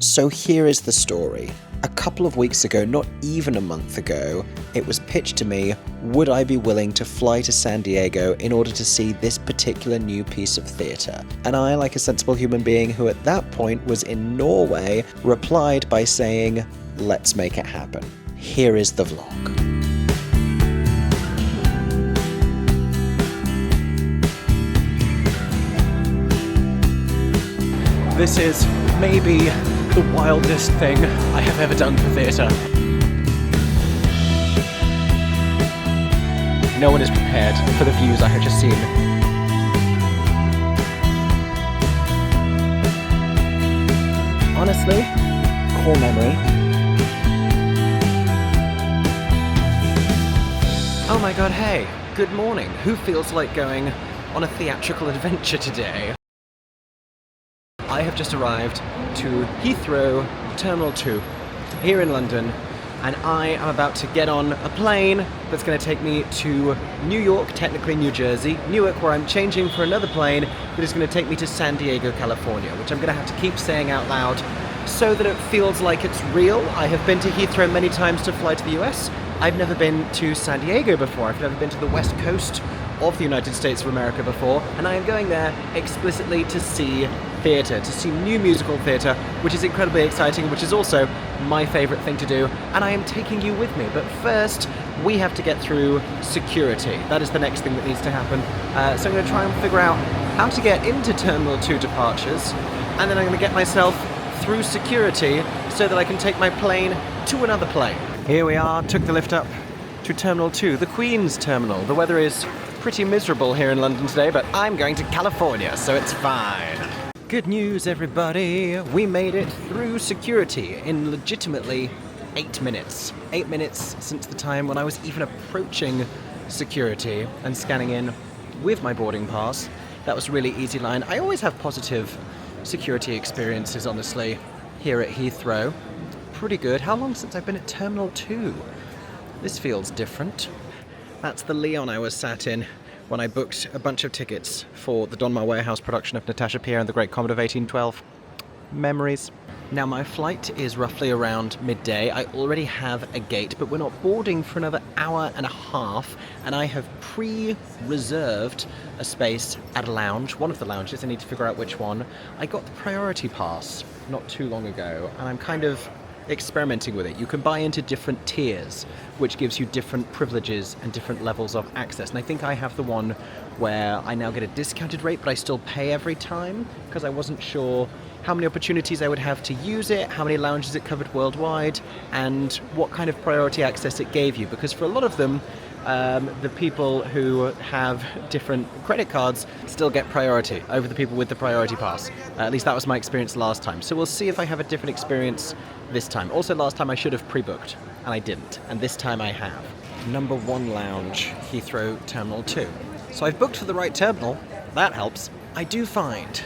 So here is the story. A couple of weeks ago, not even a month ago, it was pitched to me, would I be willing to fly to San Diego in order to see this particular new piece of theatre? And I, like a sensible human being who at that point was in Norway, replied by saying, let's make it happen. Here is the vlog. This is maybe the wildest thing I have ever done for theatre. No one is prepared for the views I have just seen. Honestly, core memory. Oh my god, hey, good morning. Who feels like going on a theatrical adventure today? I have just arrived to Heathrow Terminal 2 here in London, and I am about to get on a plane that's going to take me to New York, technically New Jersey, Newark, where I'm changing for another plane that is going to take me to San Diego, California, which I'm going to have to keep saying out loud so that it feels like it's real. I have been to Heathrow many times to fly to the US. I've never been to San Diego before. I've never been to the West Coast of the United States of America before, and I am going there explicitly to see theatre, to see new musical theatre, which is incredibly exciting, which is also my favourite thing to do, and I am taking you with me. But first, we have to get through security. That is the next thing that needs to happen. So I'm going to try and figure out how to get into Terminal 2 departures, and then I'm going to get myself through security so that I can take my plane to another plane. Here we are, took the lift up to Terminal 2, the Queen's Terminal. The weather is pretty miserable here in London today, but I'm going to California, so it's fine. Good news, everybody! We made it through security in legitimately 8 minutes. 8 minutes since the time when I was even approaching security and scanning in with my boarding pass. That was a really easy line. I always have positive security experiences, honestly, here at Heathrow. Pretty good. How long since I've been at Terminal 2? This feels different. That's the Leon I was sat in when I booked a bunch of tickets for the Donmar Warehouse production of Natasha Pierre and the Great Comet of 1812. Memories. Now my flight is roughly around midday. I already have a gate, but we're not boarding for another hour and a half, and I have pre-reserved a space at a lounge, one of the lounges. I need to figure out which one. I got the priority pass not too long ago, and I'm kind of experimenting with it. You can buy into different tiers, which gives you different privileges and different levels of access. And I think I have the one where I now get a discounted rate, but I still pay every time, because I wasn't sure how many opportunities I would have to use it, how many lounges it covered worldwide, and what kind of priority access it gave you. Because for a lot of them, the people who have different credit cards still get priority over the people with the priority pass. At least that was my experience last time. So we'll see if I have a different experience this time. Also, last time I should have pre-booked, and I didn't. And this time I have. Number 1 lounge, Heathrow Terminal 2. So I've booked for the right terminal. That helps. I do find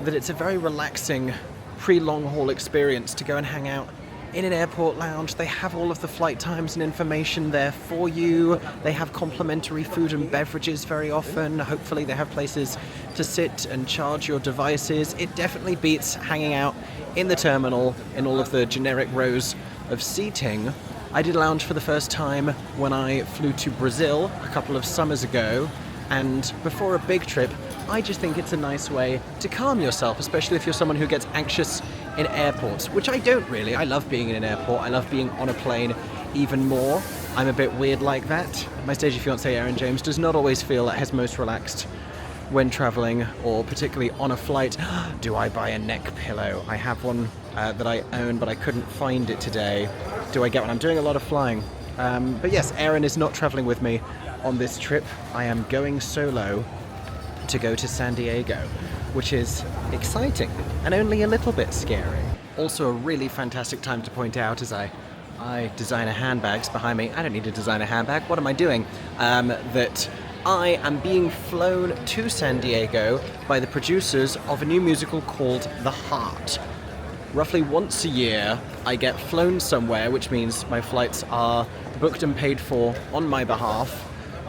that it's a very relaxing pre-long haul experience to go and hang out in an airport lounge. They have all of the flight times and information there for you. They have complimentary food and beverages very often. Hopefully they have places to sit and charge your devices. It definitely beats hanging out in the terminal in all of the generic rows of seating. I did lounge for the first time when I flew to Brazil a couple of summers ago, and before a big trip, I just think it's a nice way to calm yourself, especially if you're someone who gets anxious in airports, which I don't really. I love being in an airport. I love being on a plane even more. I'm a bit weird like that. My stagey fiancé, Erin James, does not always feel like his most relaxed when traveling, or particularly on a flight. Do I buy a neck pillow? I have one that I own, but I couldn't find it today. Do I get one? I'm doing a lot of flying. But yes, Erin is not traveling with me on this trip. I am going solo to go to San Diego, which is exciting and only a little bit scary. Also a really fantastic time to point out as I designer handbags behind me. I don't need to design a handbag. What am I doing? That I am being flown to San Diego by the producers of a new musical called The Heart. Roughly once a year, I get flown somewhere, which means my flights are booked and paid for on my behalf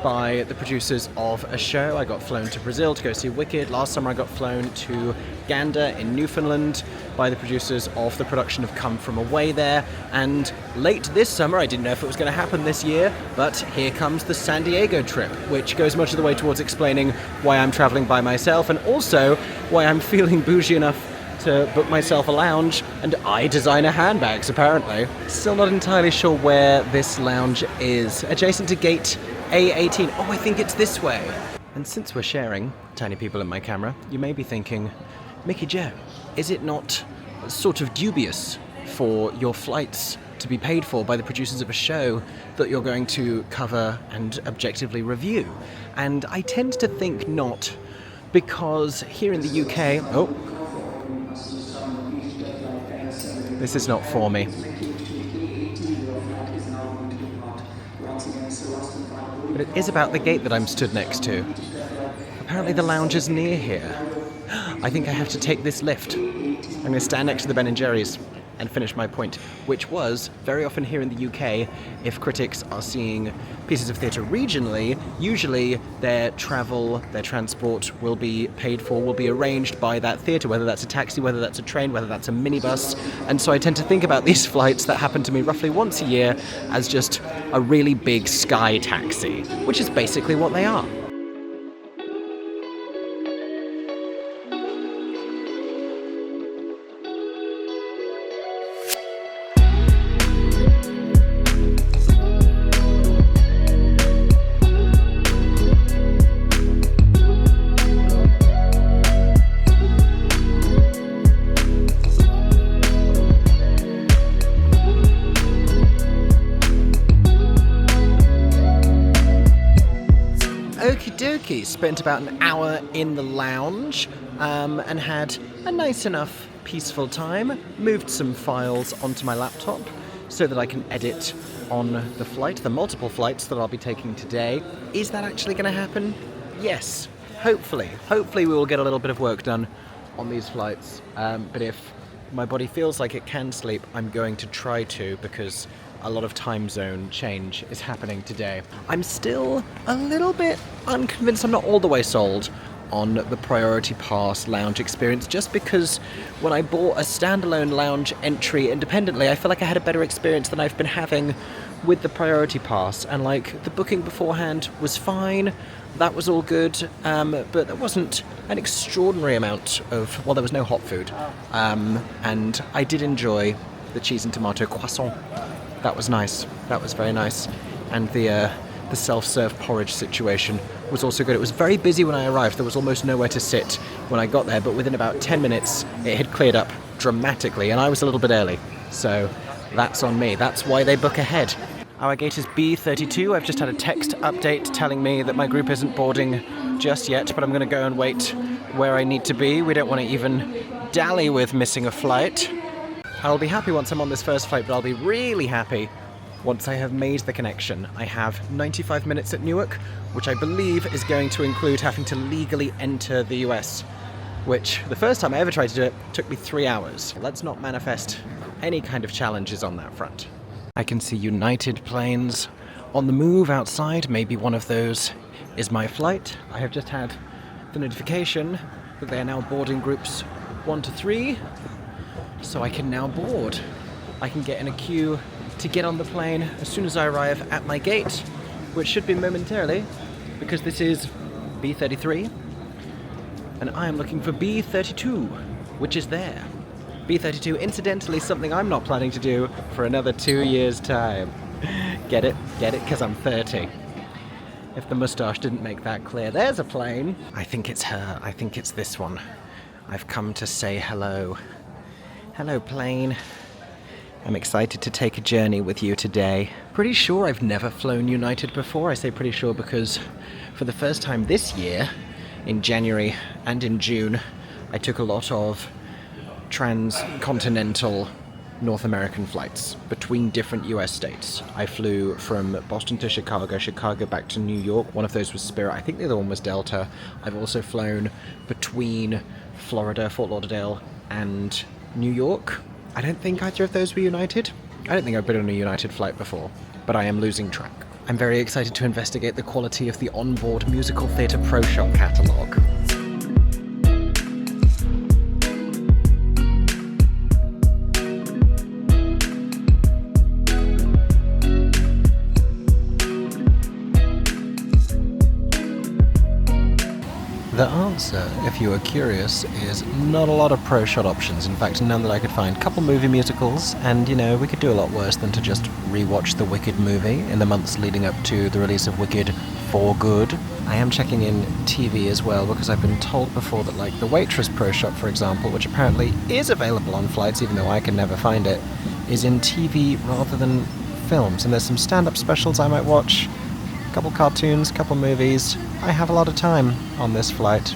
by the producers of a show. I got flown to Brazil to go see Wicked. Last summer I got flown to Gander in Newfoundland by the producers of the production of Come From Away there. And late this summer, I didn't know if it was going to happen this year, but here comes the San Diego trip, which goes much of the way towards explaining why I'm traveling by myself and also why I'm feeling bougie enough to book myself a lounge, and I designer handbags, apparently. Still not entirely sure where this lounge is. Adjacent to gate A18. Oh, I think it's this way. And since we're sharing tiny people in my camera, you may be thinking, Mickey Jo, is it not sort of dubious for your flights to be paid for by the producers of a show that you're going to cover and objectively review? And I tend to think not, because here in the UK... Oh, this is not for me. But it is about the gate that I'm stood next to. Apparently the lounge is near here. I think I have to take this lift. I'm going to stand next to the Ben & Jerry's and finish my point, which was, very often here in the UK, if critics are seeing pieces of theatre regionally, usually their travel, their transport will be paid for, will be arranged by that theatre, whether that's a taxi, whether that's a train, whether that's a minibus. And so I tend to think about these flights that happen to me roughly once a year as just a really big sky taxi, which is basically what they are. Spent about an hour in the lounge and had a nice enough peaceful time. Moved some files onto my laptop so that I can edit on the flight, the multiple flights that I'll be taking today. Is that actually going to happen? Yes, hopefully. Hopefully we will get a little bit of work done on these flights. But if my body feels like it can sleep, I'm going to try to, because a lot of time zone change is happening today. I'm still a little bit unconvinced. I'm not all the way sold on the Priority Pass lounge experience, just because when I bought a standalone lounge entry independently, I feel like I had a better experience than I've been having with the Priority Pass. And like, the booking beforehand was fine, that was all good, but there wasn't an extraordinary amount of, well, there was no hot food. And I did enjoy the cheese and tomato croissant. That was nice. That was very nice. And the self-serve porridge situation was also good. It was very busy when I arrived. There was almost nowhere to sit when I got there, but within about 10 minutes it had cleared up dramatically, and I was a little bit early. So that's on me. That's why they book ahead. Our gate is B32. I've just had a text update telling me that my group isn't boarding just yet, but I'm going to go and wait where I need to be. We don't want to even dally with missing a flight. I'll be happy once I'm on this first flight, but I'll be really happy once I have made the connection. I have 95 minutes at Newark, which I believe is going to include having to legally enter the US, which the first time I ever tried to do it took me 3 hours. Let's not manifest any kind of challenges on that front. I can see United planes on the move outside. Maybe one of those is my flight. I have just had the notification that they are now boarding groups 1 to 3. So I can now board. I can get in a queue to get on the plane as soon as I arrive at my gate, which should be momentarily, because this is B33, and I am looking for B32, which is there. B32, incidentally, something I'm not planning to do for another 2 years' time. Get it? Get it? Because I'm 30. If the moustache didn't make that clear. There's a plane. I think it's her. I think it's this one. I've come to say hello. Hello, plane. I'm excited to take a journey with you today. Pretty sure I've never flown United before. I say pretty sure because for the first time this year, in January and in June, I took a lot of transcontinental North American flights between different US states. I flew from Boston to Chicago, Chicago back to New York. One of those was Spirit. I think the other one was Delta. I've also flown between Florida, Fort Lauderdale, and New York. I don't think either of those were United. I don't think I've been on a United flight before, but I am losing track. I'm very excited to investigate the quality of the onboard musical theatre pro shop catalogue. The answer, if you are curious, is not a lot of pro shot options. In fact, none that I could find. Couple movie musicals, and you know, we could do a lot worse than to just rewatch the Wicked movie in the months leading up to the release of Wicked for Good. I am checking in TV as well, because I've been told before that, like, the Waitress pro shop, for example, which apparently is available on flights, even though I can never find it, is in TV rather than films. And there's some stand-up specials I might watch. Couple cartoons, couple movies. I have a lot of time on this flight.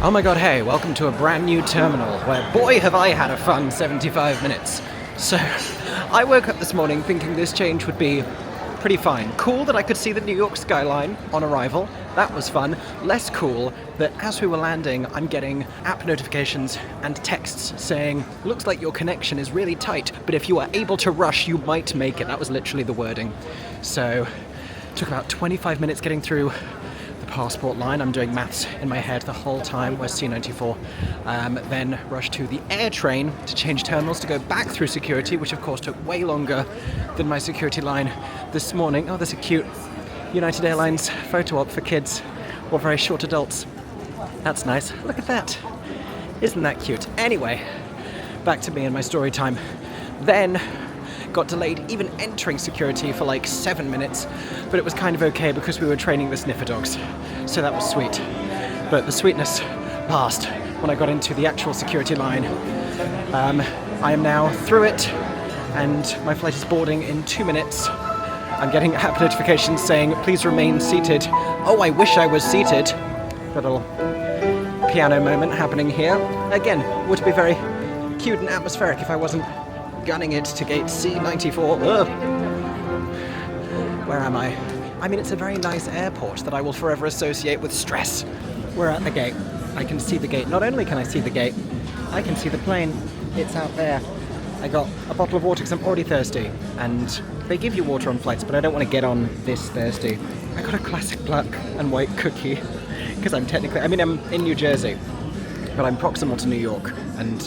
Oh my god, hey, welcome to a brand new terminal where, boy, have I had a fun 75 minutes. So, I woke up this morning thinking this change would be pretty fine. Cool that I could see the New York skyline on arrival. That was fun. Less cool that as we were landing, I'm getting app notifications and texts saying, looks like your connection is really tight, but if you are able to rush, you might make it. That was literally the wording. So, it took about 25 minutes getting through passport line. I'm doing maths in my head the whole time. Where's C94? Then rushed to the air train to change terminals to go back through security, which of course took way longer than my security line this morning. Oh, there's a cute United Airlines photo op for kids or very short adults. That's nice. Look at that. Isn't that cute? Anyway, back to me and my story time. Then got delayed even entering security for like 7 minutes, but it was kind of okay because we were training the sniffer dogs, so that was sweet. But the sweetness passed when I got into the actual security line. I am now through it, and my flight is boarding in 2 minutes. I'm getting app notifications saying, please remain seated. Oh, I wish I was seated. Little piano moment happening here. Again, would be very cute and atmospheric if I wasn't gunning it to gate C94. Ugh. Where am I? I mean, it's a very nice airport that I will forever associate with stress. We're at the gate. I can see the gate. Not only can I see the gate, I can see the plane. It's out there. I got a bottle of water because I'm already thirsty. And they give you water on flights, but I don't want to get on this thirsty. I got a classic black and white cookie because I'm in New Jersey, but I'm proximal to New York, and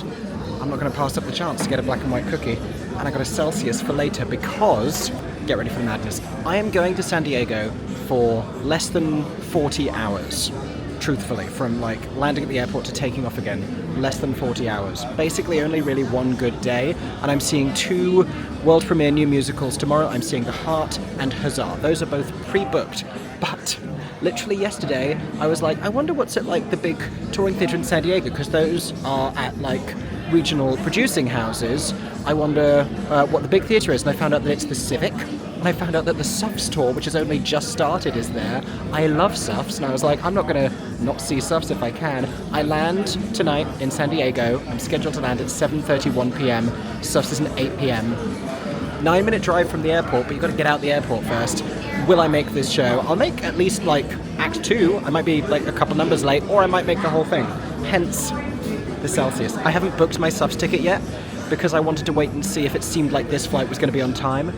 I'm not going to pass up the chance to get a black and white cookie. And I got a Celsius for later because, get ready for the madness, I am going to San Diego for less than 40 hours. Truthfully, from like landing at the airport to taking off again, less than 40 hours. Basically only really one good day, and I'm seeing 2 world premiere new musicals tomorrow. I'm seeing The Heart and Huzzah. Those are both pre-booked, but literally yesterday I was like, I wonder what's at like the big touring theatre in San Diego, because those are at like regional producing houses. I wonder what the big theatre is, and I found out that it's the Civic, and I found out that the Suffs tour, which has only just started, is there. I love Suffs, and I was like, I'm not going to not see Suffs if I can. I land tonight in San Diego. I'm scheduled to land at 7:31 p.m. Suffs is at 8 p.m. 9-minute drive from the airport, but you've got to get out the airport first. Will I make this show? I'll make at least like Act 2. I might be like a couple numbers late, or I might make the whole thing. Hence the Celsius. I haven't booked my Suffs ticket yet because I wanted to wait and see if it seemed like this flight was going to be on time,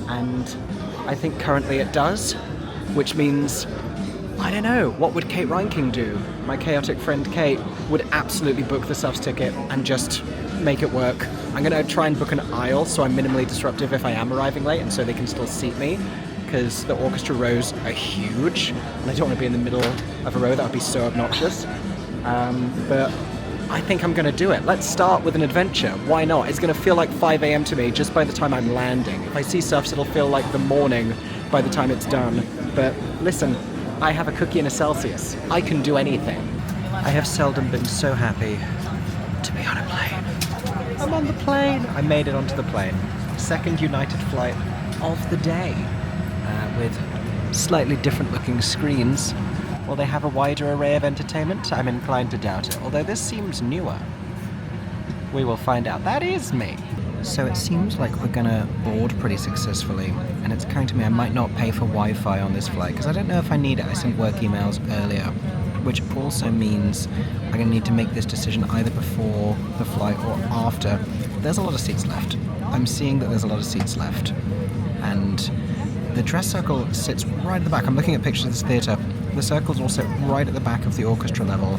and I think currently it does, which means, I don't know, what would Kate Reinking do? My chaotic friend Kate would absolutely book the Suffs ticket and just make it work. I'm going to try and book an aisle so I'm minimally disruptive if I am arriving late, and so they can still seat me, because the orchestra rows are huge and I don't want to be in the middle of a row. That would be so obnoxious. But I think I'm going to do it. Let's start with an adventure. Why not? It's going to feel like 5 a.m. to me just by the time I'm landing. If I see SUFFS, it'll feel like the morning by the time it's done. But listen, I have a cookie and a Celsius. I can do anything. I have seldom been so happy to be on a plane. I'm on the plane. I made it onto the plane. Second United flight of the day. With slightly different looking screens. Will they have a wider array of entertainment? I'm inclined to doubt it, although this seems newer. We will find out. That is me! So it seems like we're gonna board pretty successfully, and it's occurring to me I might not pay for Wi-Fi on this flight, because I don't know if I need it. I sent work emails earlier, which also means I'm gonna need to make this decision either before the flight or after. There's a lot of seats left. I'm seeing that there's a lot of seats left, and the dress circle sits right at the back. I'm looking at pictures of this theatre. The circles all sit right at the back of the orchestra level.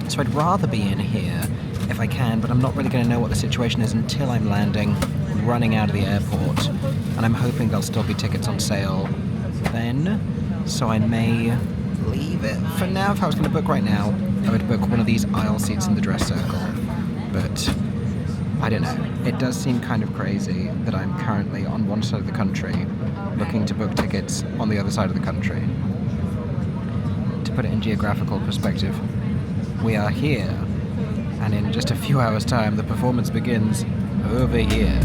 So I'd rather be in here if I can, but I'm not really going to know what the situation is until I'm landing, running out of the airport. And I'm hoping there'll still be tickets on sale then, so I may leave it. For now, if I was going to book right now, I would book one of these aisle seats in the dress circle. But I don't know. It does seem kind of crazy that I'm currently on one side of the country looking to book tickets on the other side of the country. To put it in geographical perspective, we are here, and in just a few hours' time the performance begins over here.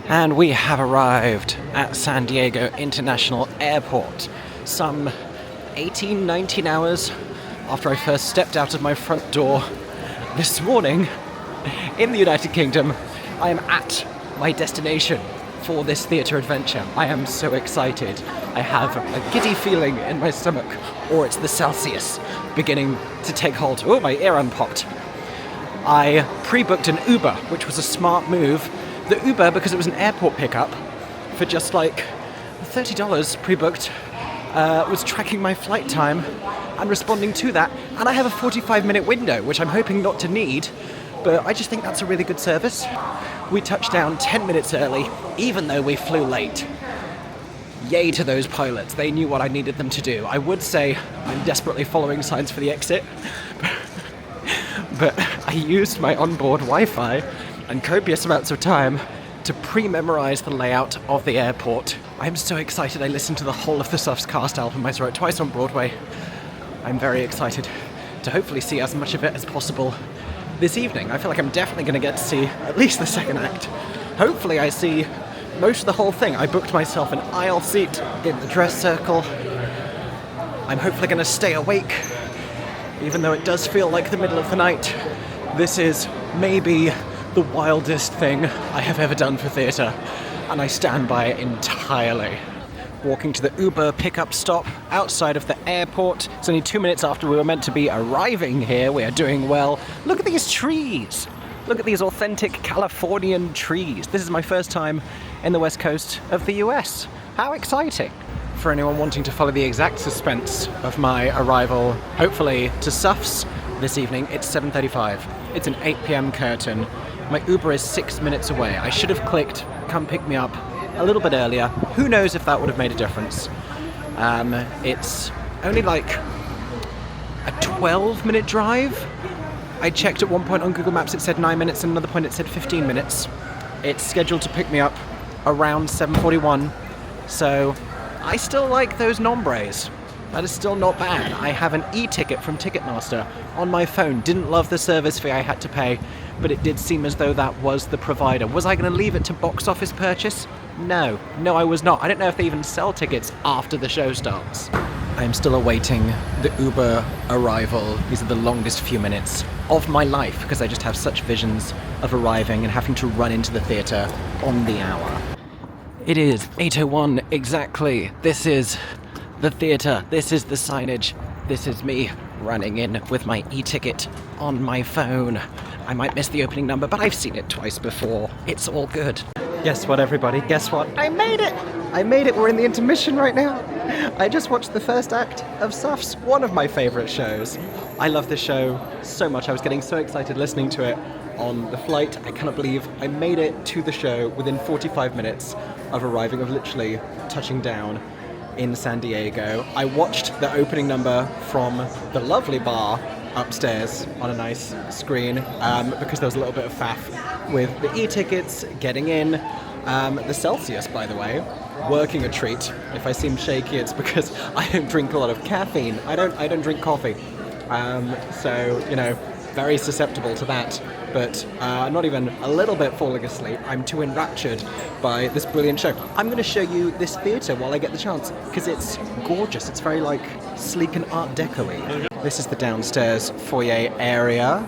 And we have arrived at San Diego International Airport, some 18, 19 hours after I first stepped out of my front door this morning in the United Kingdom. I am at my destination for this theatre adventure. I am so excited. I have a giddy feeling in my stomach, or it's the Celsius beginning to take hold. Oh, my ear unpopped. I pre-booked an Uber, which was a smart move. The Uber, because it was an airport pickup, for just like $30 pre-booked, was tracking my flight time and responding to that. And I have a 45-minute window, which I'm hoping not to need, but I just think that's a really good service. We touched down 10 minutes early, even though we flew late. Yay to those pilots. They knew what I needed them to do. I would say I'm desperately following signs for the exit, but I used my onboard Wi-Fi and copious amounts of time to pre-memorize the layout of the airport. I'm so excited. I listened to the whole of the SUFFS cast album. I saw it twice on Broadway. I'm very excited to hopefully see as much of it as possible this evening. I feel like I'm definitely going to get to see at least the second act. Hopefully I see most of the whole thing. I booked myself an aisle seat in the dress circle. I'm hopefully going to stay awake, even though it does feel like the middle of the night. This is maybe the wildest thing I have ever done for theatre, and I stand by it entirely. Walking to the Uber pickup stop outside of the airport. It's only 2 minutes after we were meant to be arriving here. We are doing well. Look at these trees! Look at these authentic Californian trees. This is my first time in the west coast of the US. How exciting! For anyone wanting to follow the exact suspense of my arrival, hopefully to SUFFS this evening, it's 7:35. It's an 8 p.m. curtain. My Uber is 6 minutes away. I should have clicked come pick me up a little bit earlier. Who knows if that would have made a difference. It's only like a 12-minute drive. I checked at one point on Google Maps, it said 9 minutes, and another point it said 15 minutes. It's scheduled to pick me up around 7:41, so I still like those nombres. That is still not bad. I have an e-ticket from Ticketmaster on my phone. Didn't love the service fee I had to pay, but it did seem as though that was the provider. Was I going to leave it to box office purchase? No, I was not. I don't know if they even sell tickets after the show starts. I'm still awaiting the Uber arrival. These are the longest few minutes of my life because I just have such visions of arriving and having to run into the theatre on the hour. It is 8:01 exactly. This is the theatre. This is the signage. This is me running in with my e-ticket on my phone. I might miss the opening number, but I've seen it twice before. It's all good. Guess what, everybody? Guess what? I made it! I made it! We're in the intermission right now. I just watched the first act of SUFFS, one of my favourite shows. I love this show so much. I was getting so excited listening to it on the flight. I cannot believe I made it to the show within 45 minutes of arriving, of literally touching down in San Diego. I watched the opening number from the lovely bar upstairs on a nice screen because there was a little bit of faff with the e-tickets, getting in. The Celsius, by the way, working a treat. If I seem shaky, it's because I don't drink a lot of caffeine. I don't drink coffee. So, you know, very susceptible to that, but not even a little bit falling asleep. I'm too enraptured by this brilliant show. I'm going to show you this theatre while I get the chance, because it's gorgeous. It's very, like, sleek and Art Deco-y. This is the downstairs foyer area.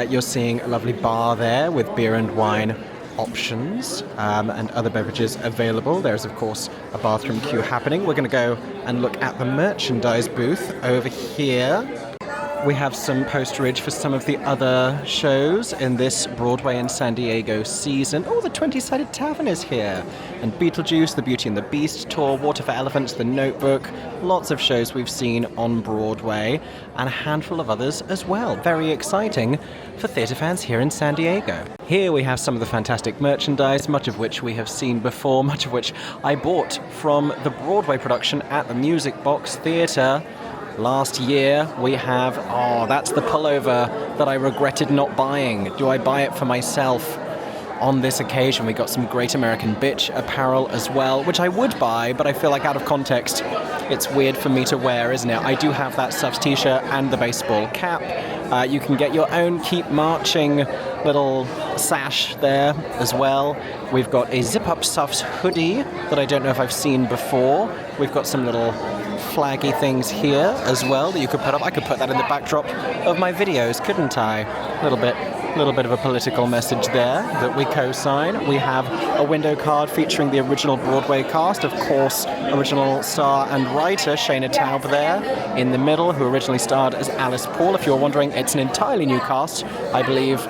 You're seeing a lovely bar there with beer and wine options and other beverages available. There's, of course, a bathroom queue happening. We're going to go and look at the merchandise booth over here. We have some posterage for some of the other shows in this Broadway and San Diego season. Oh, the 20-Sided Tavern is here. And Beetlejuice, The Beauty and the Beast tour, Water for Elephants, The Notebook. Lots of shows we've seen on Broadway, and a handful of others as well. Very exciting for theatre fans here in San Diego. Here we have some of the fantastic merchandise, much of which we have seen before, much of which I bought from the Broadway production at the Music Box Theatre last year. We have, that's the pullover that I regretted not buying. Do I buy it for myself? On this occasion, we got some Great American Bitch apparel as well, which I would buy, but I feel like out of context, it's weird for me to wear, isn't it? I do have that SUFFS t-shirt and the baseball cap. You can get your own Keep Marching little sash there as well. We've got a zip-up SUFFS hoodie that I don't know if I've seen before. We've got some little flaggy things here as well that you could put up. I could put that in the backdrop of my videos, couldn't I? A little bit of a political message there that we co-sign. We have a window card featuring the original Broadway cast, of course, original star and writer Shayna Taub there in the middle, who originally starred as Alice Paul. If you're wondering, it's an entirely new cast, I believe,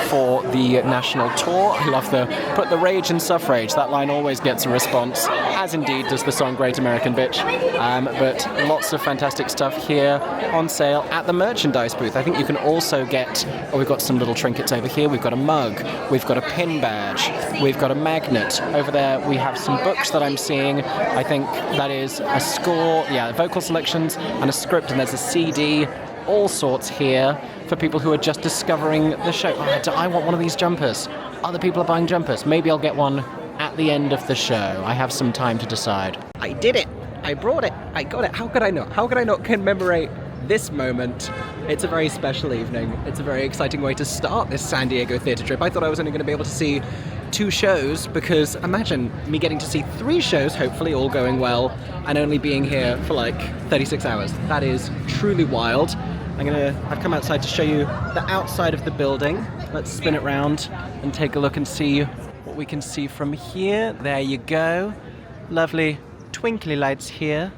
for the National Tour. I love the "Put the rage in suffrage." That line always gets a response, as indeed does the song Great American Bitch. But lots of fantastic stuff here on sale at the merchandise booth. I think you can also get, we've got some little trinkets over here. We've got a mug, we've got a pin badge, we've got a magnet. Over there we have some books that I'm seeing. I think that is a score, vocal selections and a script, and there's a CD. All sorts here for people who are just discovering the show. I want one of these jumpers. Other people are buying jumpers. Maybe I'll get one at the end of the show. I have some time to decide. I did it. I brought it. I got it. How could I not? How could I not commemorate this moment? It's a very special evening. It's a very exciting way to start this San Diego theatre trip. I thought I was only going to be able to see 2 shows, because imagine me getting to see 3 shows, hopefully all going well, and only being here for like 36 hours. That is truly wild. I've come outside to show you the outside of the building. Let's spin it round and take a look and see what we can see from here. There you go. Lovely twinkly lights here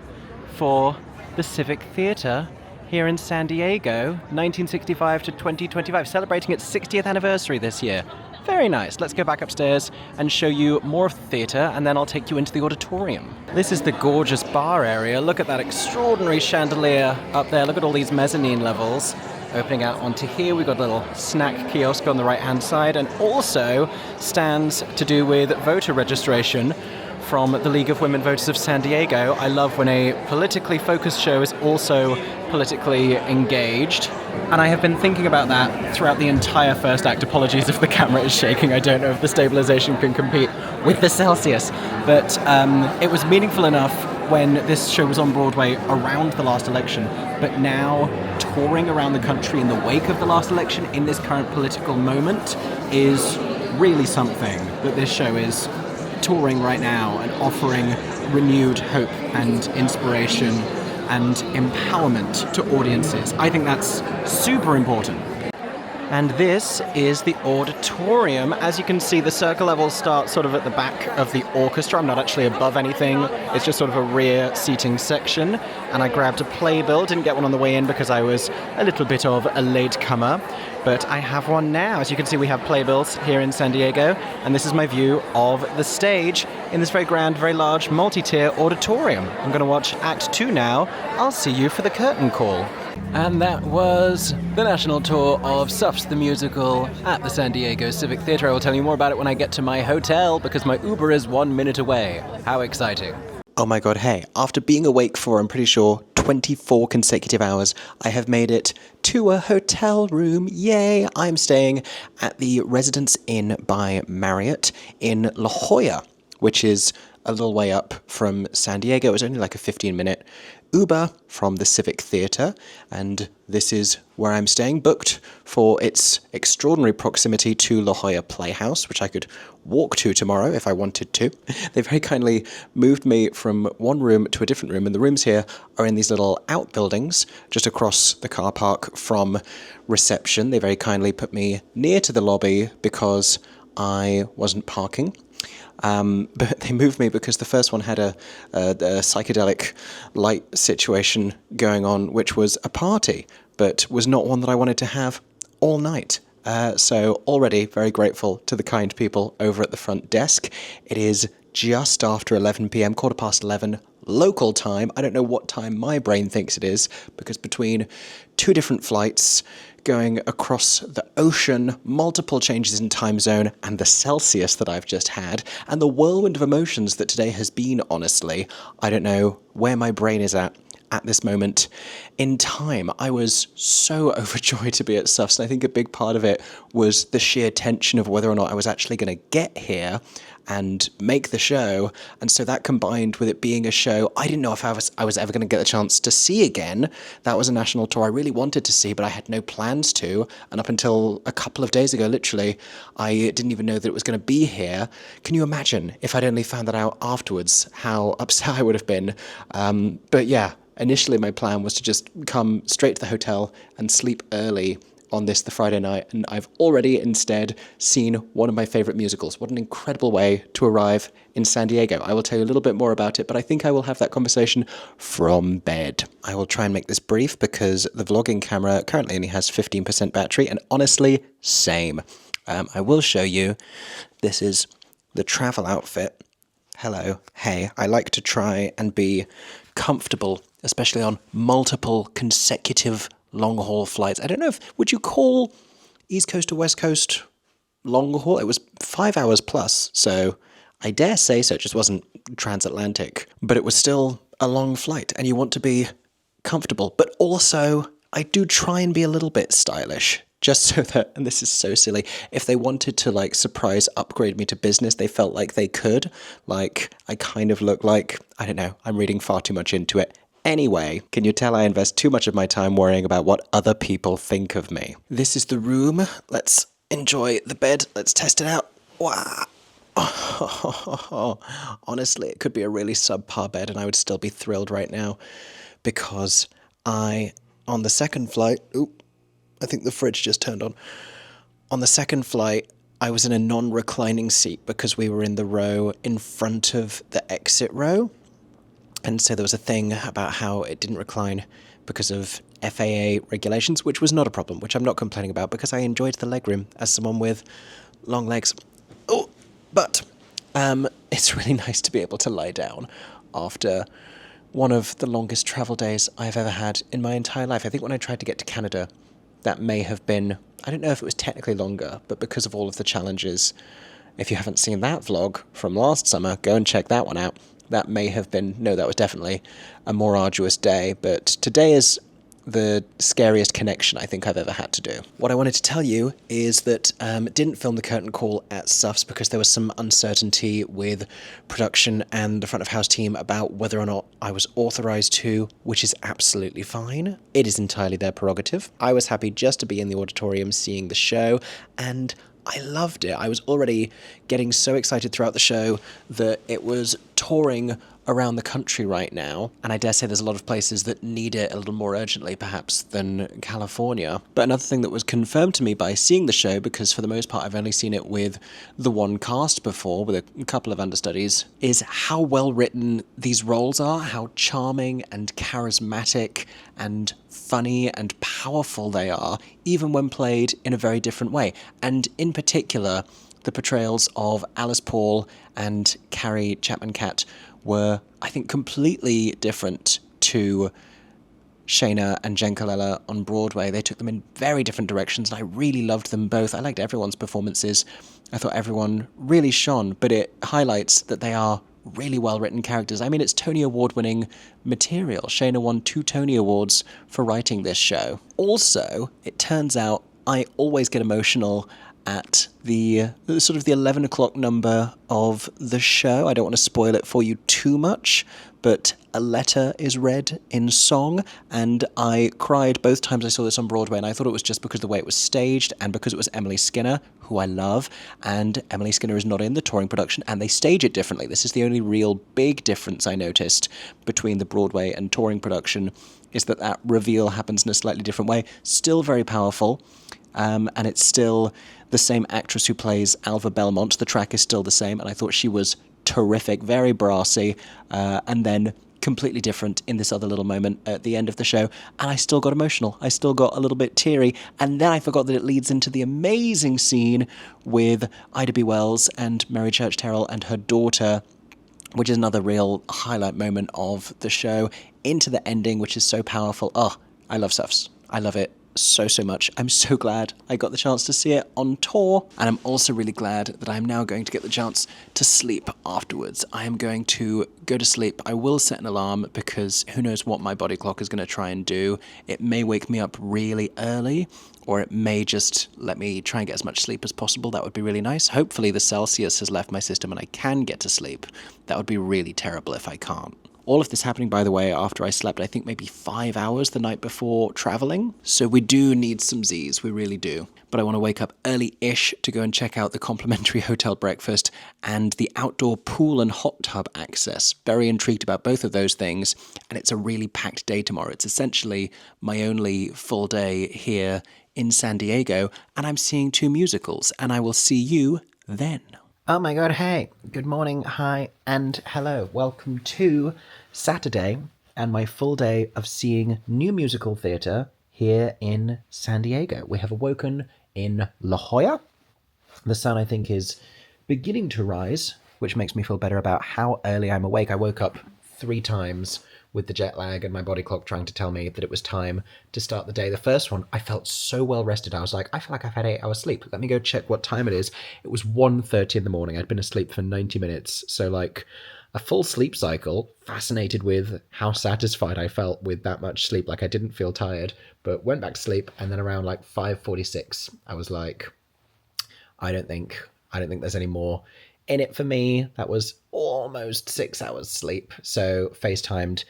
for the Civic Theatre here in San Diego, 1965 to 2025, celebrating its 60th anniversary this year. Very nice. Let's go back upstairs and show you more of the theatre, and then I'll take you into the auditorium. This is the gorgeous bar area. Look at that extraordinary chandelier up there. Look at all these mezzanine levels opening out onto here. We've got a little snack kiosk on the right-hand side, and also stands to do with voter registration from the League of Women Voters of San Diego. I love when a politically focused show is also politically engaged. And I have been thinking about that throughout the entire first act. Apologies if the camera is shaking. I don't know if the stabilization can compete with the Celsius. But it was meaningful enough when this show was on Broadway around the last election. But now, touring around the country in the wake of the last election in this current political moment is really something that this show is touring right now and offering renewed hope and inspiration and empowerment to audiences. I think that's super important. And this is the auditorium. As you can see, the circle levels start sort of at the back of the orchestra. I'm not actually above anything. It's just sort of a rear seating section. And I grabbed a playbill. Didn't get one on the way in because I was a little bit of a latecomer. But I have one now. As you can see, we have playbills here in San Diego. And this is my view of the stage in this very grand, very large, multi-tier auditorium. I'm going to watch Act 2 now. I'll see you for the curtain call. And that was the National Tour of SUFFS the Musical at the San Diego Civic Theatre. I will tell you more about it when I get to my hotel, because my Uber is 1 minute away. How exciting. Oh my god, hey, after being awake for, I'm pretty sure, 24 consecutive hours, I have made it to a hotel room. Yay! I'm staying at the Residence Inn by Marriott in La Jolla, which is a little way up from San Diego. It was only like a 15-minute Uber from the Civic Theatre, and this is where I'm staying, booked for its extraordinary proximity to La Jolla Playhouse, which I could walk to tomorrow if I wanted to. They very kindly moved me from one room to a different room, and the rooms here are in these little outbuildings just across the car park from reception. They very kindly put me near to the lobby because I wasn't parking. But they moved me because the first one had a psychedelic light situation going on, which was a party, but was not one that I wanted to have all night. So already very grateful to the kind people over at the front desk. It is just after 11 p.m, 11:15 local time. I don't know what time my brain thinks it is, because between two different flights going across the ocean, multiple changes in time zone, and the Celsius that I've just had, and the whirlwind of emotions that today has been, honestly, I don't know where my brain is at this moment in time. I was so overjoyed to be at SUFFS, and I think a big part of it was the sheer tension of whether or not I was actually going to get here and make the show. And so that, combined with it being a show I didn't know if I was ever going to get the chance to see again. That was a national tour I really wanted to see, but I had no plans to. And up until a couple of days ago, literally, I didn't even know that it was going to be here. Can you imagine if I'd only found that out afterwards, how upset I would have been? But yeah, initially my plan was to just come straight to the hotel and sleep early on the Friday night, and I've already instead seen one of my favourite musicals. What an incredible way to arrive in San Diego. I will tell you a little bit more about it, but I think I will have that conversation from bed. I will try and make this brief because the vlogging camera currently only has 15% battery, and honestly, same. I will show you. This is the travel outfit. Hello. Hey, I like to try and be comfortable, especially on multiple consecutive long-haul flights. I don't know if, would you call East Coast to West Coast long-haul? It was 5 hours plus, so I dare say so. It just wasn't transatlantic, but it was still a long flight, and you want to be comfortable. But also, I do try and be a little bit stylish, just so that, and this is so silly, if they wanted to, like, surprise upgrade me to business, they felt like they could. Like, I kind of look like, I don't know, I'm reading far too much into it. Anyway, can you tell I invest too much of my time worrying about what other people think of me? This is the room. Let's enjoy the bed. Let's test it out. Wow. Honestly, it could be a really subpar bed and I would still be thrilled right now, because on the second flight, I think the fridge just turned on. On the second flight, I was in a non-reclining seat because we were in the row in front of the exit row. And so there was a thing about how it didn't recline because of FAA regulations, which was not a problem, which I'm not complaining about because I enjoyed the legroom as someone with long legs. But it's really nice to be able to lie down after one of the longest travel days I've ever had in my entire life. I think when I tried to get to Canada, that may have been, I don't know if it was technically longer, but because of all of the challenges, if you haven't seen that vlog from last summer, go and check that one out. That may have been, no, that was definitely a more arduous day, but today is the scariest connection I think I've ever had to do. What I wanted to tell you is that didn't film the curtain call at SUFFS because there was some uncertainty with production and the front of house team about whether or not I was authorised to, which is absolutely fine. It is entirely their prerogative. I was happy just to be in the auditorium seeing the show, and I loved it. I was already getting so excited throughout the show that it was touring around the country right now, and I dare say there's a lot of places that need it a little more urgently perhaps than California. But another thing that was confirmed to me by seeing the show, because for the most part I've only seen it with the one cast before, with a couple of understudies, is how well written these roles are, how charming and charismatic and funny and powerful they are, even when played in a very different way. And in particular, the portrayals of Alice Paul and Carrie Chapman-Catt were, I think, completely different to Shayna and Jen Colella on Broadway. They took them in very different directions, and I really loved them both. I liked everyone's performances. I thought everyone really shone, but it highlights that they are really well-written characters. I mean, it's Tony Award-winning material. Shayna won 2 Tony Awards for writing this show. Also, it turns out I always get emotional at the sort of the 11 o'clock number of the show. I don't want to spoil it for you too much, but a letter is read in song, and I cried both times I saw this on Broadway, and I thought it was just because of the way it was staged and because it was Emily Skinner, who I love, and Emily Skinner is not in the touring production, and they stage it differently. This is the only real big difference I noticed between the Broadway and touring production, is that reveal happens in a slightly different way. Still very powerful, and it's still the same actress who plays Alva Belmont. The track is still the same, and I thought she was terrific, very brassy, and then completely different in this other little moment at the end of the show, and I still got emotional. I still got a little bit teary, and then I forgot that it leads into the amazing scene with Ida B. Wells and Mary Church Terrell and her daughter, which is another real highlight moment of the show, into the ending, which is so powerful. Oh, I love SUFFS. I love it so much. I'm so glad I got the chance to see it on tour, and I'm also really glad that I'm now going to get the chance to sleep afterwards. I am going to go to sleep. I will set an alarm, because who knows what my body clock is going to try and do. It may wake me up really early, or it may just let me try and get as much sleep as possible. That would be really nice. Hopefully the Celsius has left my system and I can get to sleep. That would be really terrible if I can't. All of this happening, by the way, after I slept, I think, maybe 5 hours the night before traveling. So we do need some Z's, we really do. But I want to wake up early-ish to go and check out the complimentary hotel breakfast and the outdoor pool and hot tub access. Very intrigued about both of those things, and it's a really packed day tomorrow. It's essentially my only full day here in San Diego, and I'm seeing 2 musicals, and I will see you then. Oh my god, hey, good morning, hi, and hello. Welcome to Saturday and my full day of seeing new musical theatre here in San Diego. We have awoken in La Jolla. The sun, I think, is beginning to rise, which makes me feel better about how early I'm awake. I woke up 3 times with the jet lag and my body clock trying to tell me that it was time to start the day. The first one, I felt so well rested. I was like, I feel like I've had 8 hours sleep. Let me go check what time it is. It was 1:30 in the morning. I'd been asleep for 90 minutes. So like a full sleep cycle. Fascinated with how satisfied I felt with that much sleep. Like I didn't feel tired, but went back to sleep. And then around like 5:46, I was like, I don't think there's any more in it for me. That was almost 6 hours sleep. So FaceTimed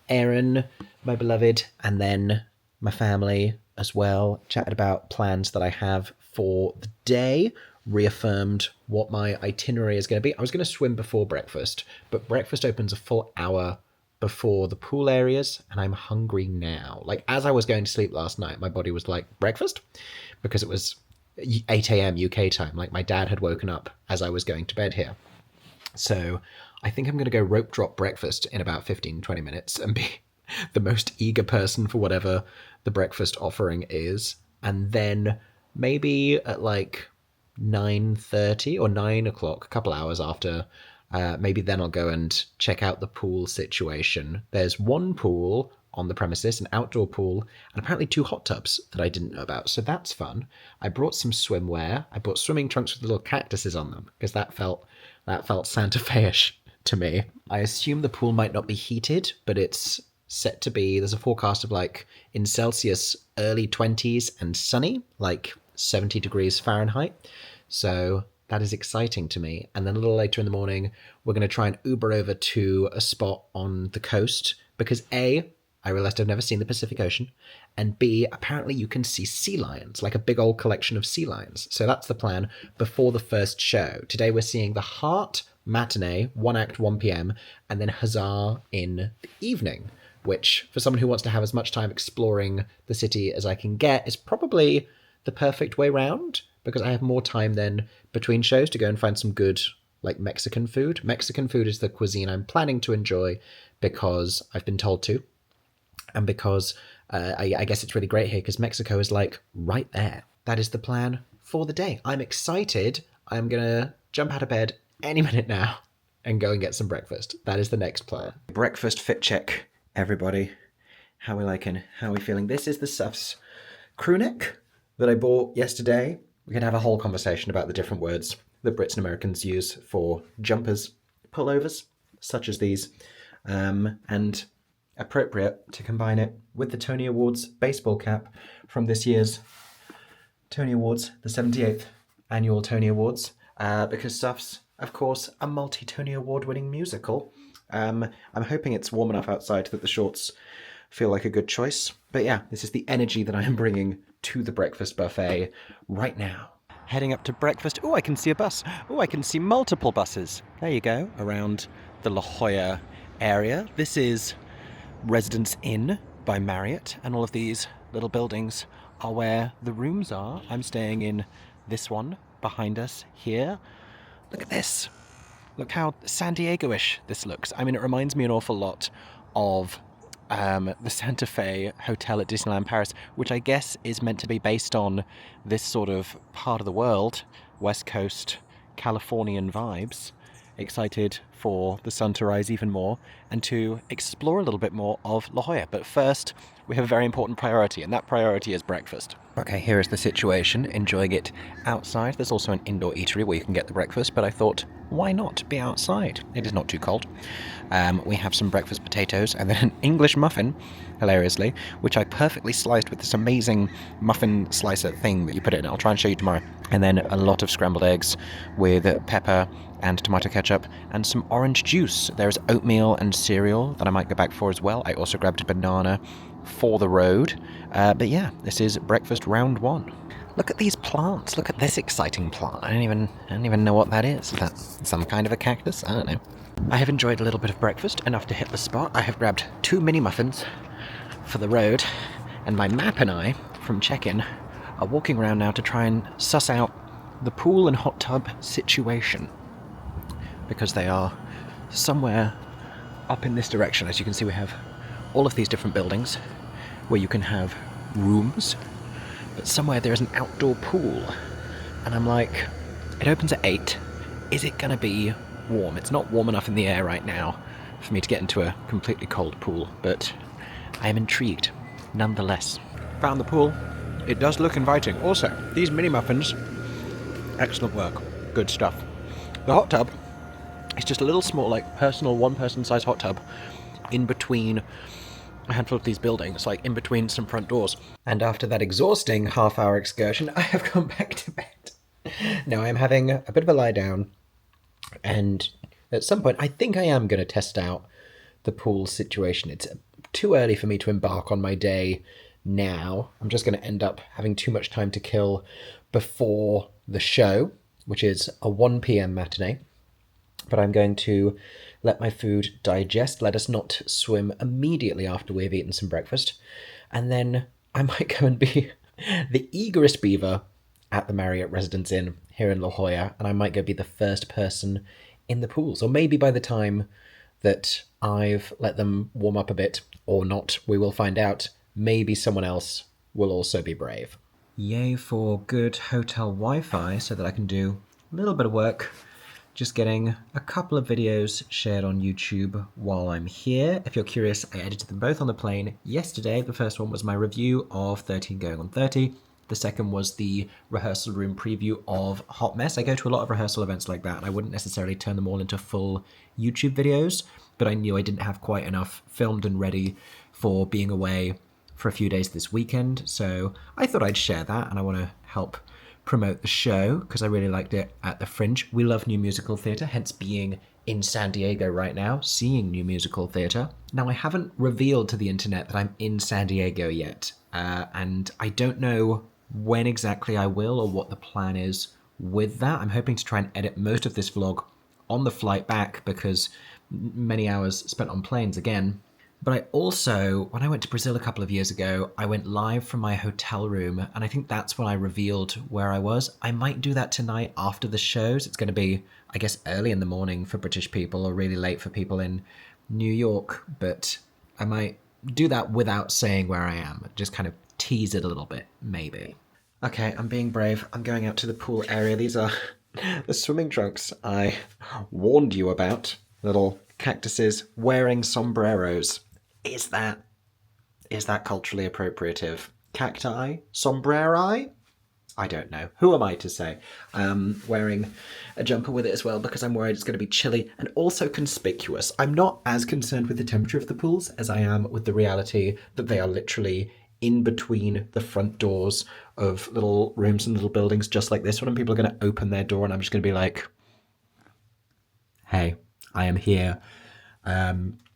Aaron, my beloved, and then my family as well. Chatted about plans that I have for the day. Reaffirmed what my itinerary is going to be. I was going to swim before breakfast, but breakfast opens a full hour before the pool areas, and I'm hungry now. Like, as I was going to sleep last night, my body was like, breakfast? Because it was 8 a.m. UK time. Like, my dad had woken up as I was going to bed here. So I think I'm going to go rope drop breakfast in about 15-20 minutes and be the most eager person for whatever the breakfast offering is. And then maybe at like 9:30 or 9 o'clock, a couple hours after, maybe then I'll go and check out the pool situation. There's one pool on the premises, an outdoor pool, and apparently 2 hot tubs that I didn't know about. So that's fun. I brought some swimwear. I bought swimming trunks with little cactuses on them because that felt Santa Fe-ish to me. I assume the pool might not be heated, but it's set to be, there's a forecast of like in Celsius early 20s and sunny, like 70 degrees Fahrenheit. So that is exciting to me. And then a little later in the morning, we're going to try and Uber over to a spot on the coast because A, I realized I've never seen the Pacific Ocean, and B, apparently you can see sea lions, like a big old collection of sea lions. So that's the plan before the first show. Today we're seeing The Heart matinee, one act, 1 p.m, and then Huzzah in the evening, which for someone who wants to have as much time exploring the city as I can get is probably the perfect way round, because I have more time then between shows to go and find some good, like, Mexican food. Mexican food is the cuisine I'm planning to enjoy because I've been told to, and because I guess it's really great here because Mexico is, like, right there. That is the plan for the day. I'm excited. I'm going to jump out of bed any minute now and go and get some breakfast. That is the next plan. Breakfast fit check, everybody. How we liking? How we feeling? This is the Suffs crew neck that I bought yesterday. We can have a whole conversation about the different words that Brits and Americans use for jumpers, pullovers, such as these, and appropriate to combine it with the Tony Awards baseball cap from this year's Tony Awards, the 78th annual Tony Awards, because Suffs, of course, a multi-Tony Award-winning musical. I'm hoping it's warm enough outside that the shorts feel like a good choice. But yeah, this is the energy that I am bringing to the breakfast buffet right now. Heading up to breakfast. Oh, I can see a bus. Oh, I can see multiple buses. There you go, around the La Jolla area. This is Residence Inn by Marriott, and all of these little buildings are where the rooms are. I'm staying in this one behind us here. Look at this. Look how San Diego-ish this looks. I mean, it reminds me an awful lot of the Santa Fe Hotel at Disneyland Paris, which I guess is meant to be based on this sort of part of the world, West Coast Californian vibes. Excited for the sun to rise even more and to explore a little bit more of La Jolla. But first, we have a very important priority, and that priority is breakfast. Okay, here is the situation, enjoying it outside. There's also an indoor eatery where you can get the breakfast, but I thought, why not be outside? It is not too cold. We have some breakfast potatoes and then an English muffin, hilariously, which I perfectly sliced with this amazing muffin slicer thing that you put it in. I'll try and show you tomorrow. And then a lot of scrambled eggs with pepper and tomato ketchup and some orange juice. There's oatmeal and cereal that I might go back for as well. I also grabbed a banana for the road. But yeah, this is breakfast round one. Look at these plants. Look at this exciting plant. I don't even know what that is. Is that some kind of a cactus? I don't know. I have enjoyed a little bit of breakfast, enough to hit the spot. I have grabbed 2 mini muffins for the road, and my map and I, from check-in, are walking around now to try and suss out the pool and hot tub situation, because they are somewhere up in this direction. As you can see, we have all of these different buildings where you can have rooms, but somewhere there is an outdoor pool, and I'm like, it opens at 8. Is it gonna be warm? It's not warm enough in the air right now for me to get into a completely cold pool, but I am intrigued nonetheless. Found the pool. It does look inviting. Also, these mini muffins, excellent work. Good stuff. The hot tub is just a little small, like, personal one-person size hot tub in between a handful of these buildings, like in between some front doors. And after that exhausting half-hour excursion, I have gone back to bed. Now I'm having a bit of a lie down, and at some point I think I am going to test out the pool situation. It's too early for me to embark on my day now. I'm just going to end up having too much time to kill before the show, which is a 1 p.m. matinee. But I'm going to let my food digest, let us not swim immediately after we've eaten some breakfast, and then I might go and be the eagerest beaver at the Marriott Residence Inn here in La Jolla, and I might go be the first person in the pools. Or maybe by the time that I've let them warm up a bit, or not, we will find out. Maybe someone else will also be brave. Yay for good hotel Wi-Fi so that I can do a little bit of work just getting a couple of videos shared on YouTube while I'm here. If you're curious, I edited them both on the plane yesterday. The first one was my review of 13 Going on 30. The second was the rehearsal room preview of Hot Mess. I go to a lot of rehearsal events like that, and I wouldn't necessarily turn them all into full YouTube videos, but I knew I didn't have quite enough filmed and ready for being away for a few days this weekend, so I thought I'd share that, and I want to help promote the show because I really liked it at the Fringe. We love new musical theatre, hence being in San Diego right now, seeing new musical theatre. Now, I haven't revealed to the internet that I'm in San Diego yet, and I don't know when exactly I will or what the plan is with that. I'm hoping to try and edit most of this vlog on the flight back because many hours spent on planes again. But I also, when I went to Brazil a couple of years ago, I went live from my hotel room, and I think that's when I revealed where I was. I might do that tonight after the shows. It's going to be, I guess, early in the morning for British people or really late for people in New York, but I might do that without saying where I am. Just kind of tease it a little bit, maybe. Okay, I'm being brave. I'm going out to the pool area. These are the swimming trunks I warned you about. Little cactuses wearing sombreros. Is that culturally appropriative? Cacti? Sombreri? I don't know. Who am I to say? Wearing a jumper with it as well because I'm worried it's going to be chilly and also conspicuous. I'm not as concerned with the temperature of the pools as I am with the reality that they are literally in between the front doors of little rooms and little buildings just like this one, and people are going to open their door and I'm just going to be like, hey, I am here.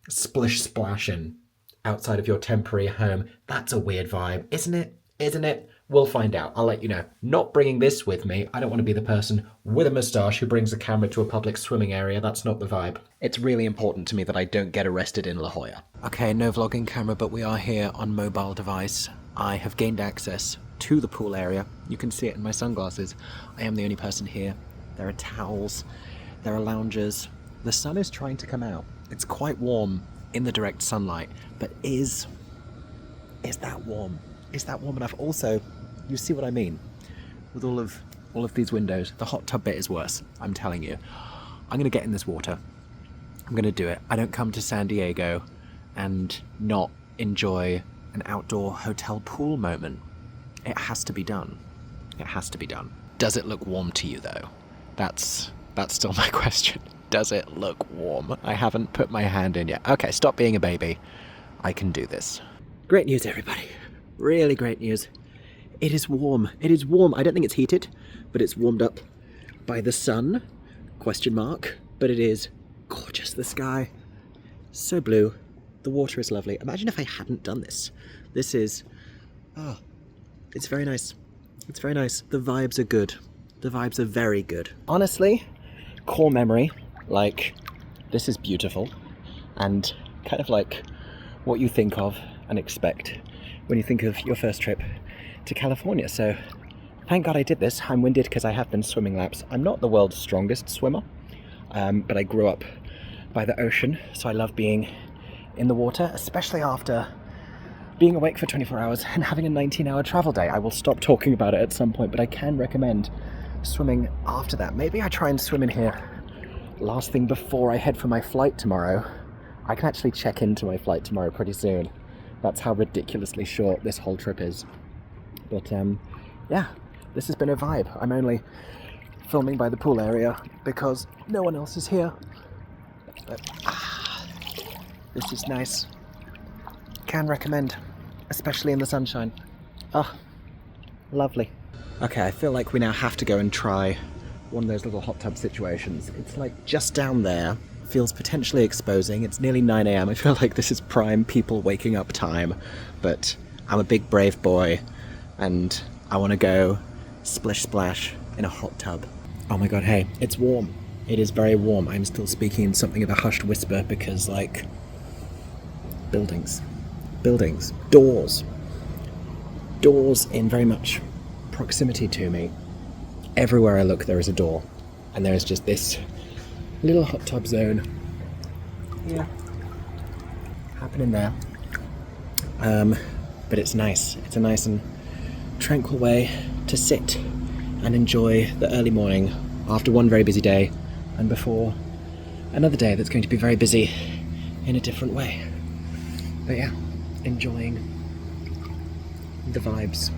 Splish splashing outside of your temporary home. That's a weird vibe, isn't it? Isn't it? We'll find out. I'll let you know. Not bringing this with me. I don't want to be the person with a moustache who brings a camera to a public swimming area. That's not the vibe. It's really important to me that I don't get arrested in La Jolla. Okay, no vlogging camera, but we are here on mobile device. I have gained access to the pool area. You can see it in my sunglasses. I am the only person here. There are towels. There are loungers. The sun is trying to come out. It's quite warm in the direct sunlight, but is that warm? Is that warm enough? Also, you see what I mean? With all of these windows, the hot tub bit is worse, I'm telling you. I'm gonna get in this water. I'm gonna do it. I don't come to San Diego and not enjoy an outdoor hotel pool moment. It has to be done. It has to be done. Does it look warm to you though? That's still my question. Does it look warm? I haven't put my hand in yet. Okay, stop being a baby. I can do this. Great news, everybody. Really great news. It is warm. It is warm. I don't think it's heated, but it's warmed up by the sun, question mark. But it is gorgeous. The sky, so blue. The water is lovely. Imagine if I hadn't done this. This is, it's very nice. It's very nice. The vibes are good. The vibes are very good. Honestly, core memory, like, this is beautiful and kind of like what you think of and expect when you think of your first trip to California. So thank God I did this. I'm winded because I have been swimming laps. I'm not the world's strongest swimmer, but I grew up by the ocean, so I love being in the water, especially after being awake for 24 hours and having a 19-hour travel day. I will stop talking about it at some point, but I can recommend swimming after that. Maybe I try and swim in here last thing before I head for my flight tomorrow. I can actually check into my flight tomorrow pretty soon. That's how ridiculously short this whole trip is. But yeah, this has been a vibe. I'm only filming by the pool area because no one else is here. But this is nice. Can recommend, especially in the sunshine. Lovely. Okay, I feel like we now have to go and try one of those little hot tub situations. It's like just down there. Feels potentially exposing. It's nearly 9 a.m. I feel like this is prime people waking up time, but I'm a big brave boy and I want to go splish splash in a hot tub. Oh my god, hey, it's warm. It is very warm. I'm still speaking in something of a hushed whisper because, like, buildings, doors in very much proximity to me. Everywhere I look there is a door, and there is just this little hot tub zone happening there. But it's nice. It's a nice and tranquil way to sit and enjoy the early morning after one very busy day and before another day that's going to be very busy in a different way. But yeah, enjoying the vibes.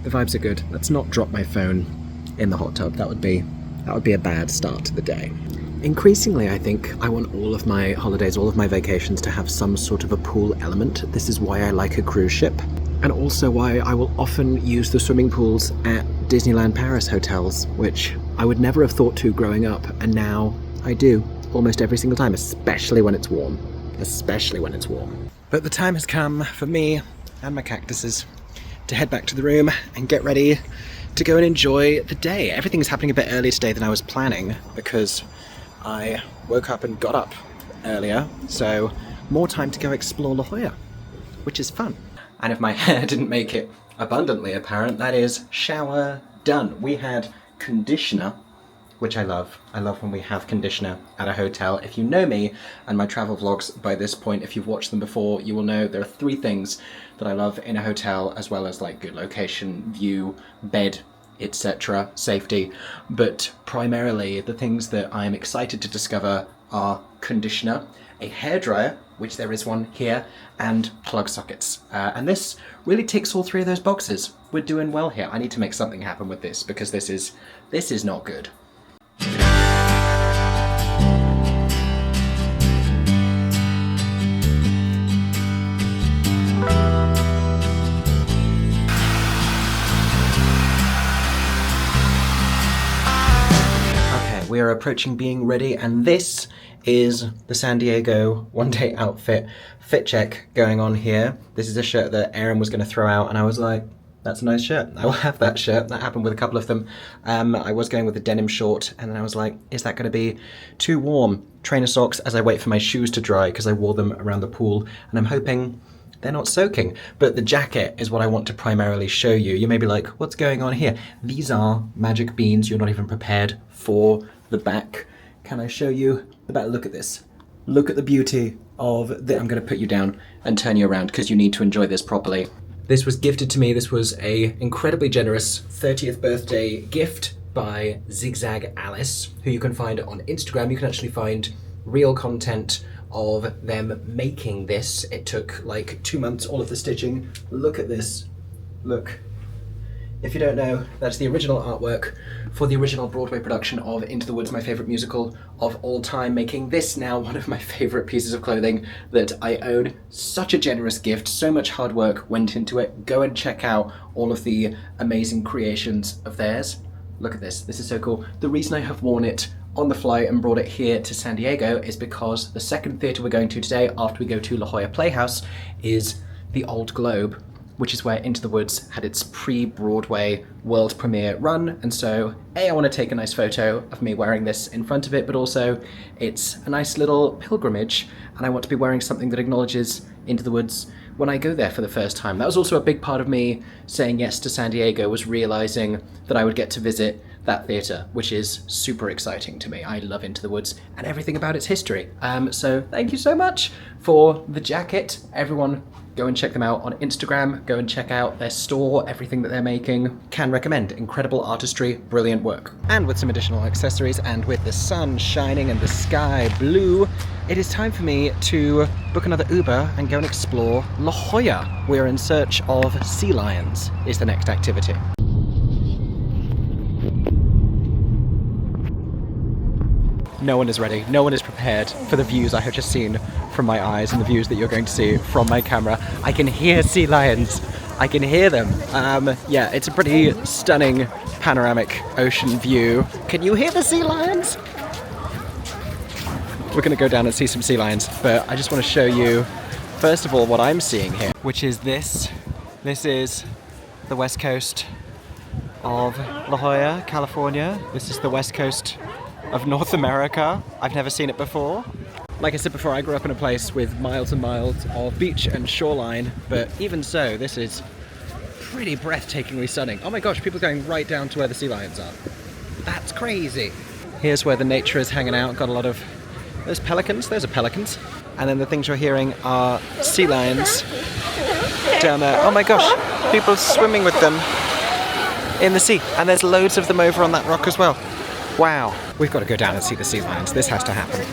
The vibes are good. Let's not drop my phone in the hot tub. That would be a bad start to the day. Increasingly, I think I want all of my holidays, all of my vacations to have some sort of a pool element. This is why I like a cruise ship, and also why I will often use the swimming pools at Disneyland Paris hotels, which I would never have thought to growing up, and now I do almost every single time, especially when it's warm. Especially when it's warm. But the time has come for me and my cactuses to head back to the room and get ready to go and enjoy the day. Everything is happening a bit earlier today than I was planning because I woke up and got up earlier, so more time to go explore La Jolla, which is fun. And if my hair didn't make it abundantly apparent, that is shower done. We had conditioner, which I love. I love when we have conditioner at a hotel. If you know me and my travel vlogs by this point, if you've watched them before, you will know there are 3 things that I love in a hotel, as well as like good location, view, bed, etc., safety. But primarily the things that I'm excited to discover are conditioner, a hairdryer, which there is one here, and plug sockets. And this really ticks all 3 of those boxes. We're doing well here. I need to make something happen with this because this is not good. We are approaching being ready, and this is the San Diego one-day outfit fit check going on here. This is a shirt that Aaron was going to throw out, and I was like, that's a nice shirt. I will have that shirt. That happened with a couple of them. I was going with a denim short, and then I was like, is that going to be too warm? Trainer socks as I wait for my shoes to dry, because I wore them around the pool, and I'm hoping they're not soaking. But the jacket is what I want to primarily show you. You may be like, what's going on here? These are magic beans. You're not even prepared for the back. Can I show you the back? Look at this. Look at the beauty of the... I'm going to put you down and turn you around because you need to enjoy this properly. This was gifted to me. This was a incredibly generous 30th birthday gift by Zigzag Alice, who you can find on Instagram. You can actually find real content of them making this. It took like 2 months, all of the stitching. Look at this. Look. If you don't know, that's the original artwork for the original Broadway production of Into the Woods, my favourite musical of all time, making this now one of my favourite pieces of clothing that I own. Such a generous gift, so much hard work went into it. Go and check out all of the amazing creations of theirs. Look at this, this is so cool. The reason I have worn it on the flight and brought it here to San Diego is because the second theatre we're going to today, after we go to Jolla Playhouse, is the Old Globe, which is where Into the Woods had its pre-Broadway world premiere run. And so, I want to take a nice photo of me wearing this in front of it, but also it's a nice little pilgrimage, and I want to be wearing something that acknowledges Into the Woods when I go there for the first time. That was also a big part of me saying yes to San Diego, was realizing that I would get to visit that theatre, which is super exciting to me. I love Into the Woods and everything about its history. So thank you so much for the jacket. Everyone, go and check them out on Instagram. Go and check out their store, everything that they're making. Can recommend. Incredible artistry, brilliant work. And with some additional accessories, and with the sun shining and the sky blue, it is time for me to book another Uber and go and explore La Jolla. We're in search of sea lions, is the next activity. No one is ready, no one is prepared for the views I have just seen from my eyes and the views that you're going to see from my camera. I can hear sea lions, I can hear them. Yeah, it's a pretty stunning panoramic ocean view. Can you hear the sea lions? We're gonna go down and see some sea lions, but I just want to show you, first of all, what I'm seeing here, which is this. This is the west coast of La Jolla, California. This is the west coast of North America. I've never seen it before. Like I said before, I grew up in a place with miles and miles of beach and shoreline, but even so, this is pretty breathtakingly stunning. Oh my gosh, people are going right down to where the sea lions are. That's crazy. Here's where the nature is hanging out. Got a lot of, there's pelicans, those are pelicans. And then the things you're hearing are sea lions down there. Oh my gosh, people swimming with them in the sea. And there's loads of them over on that rock as well. Wow, we've got to go down and see the sea lions. This has to happen.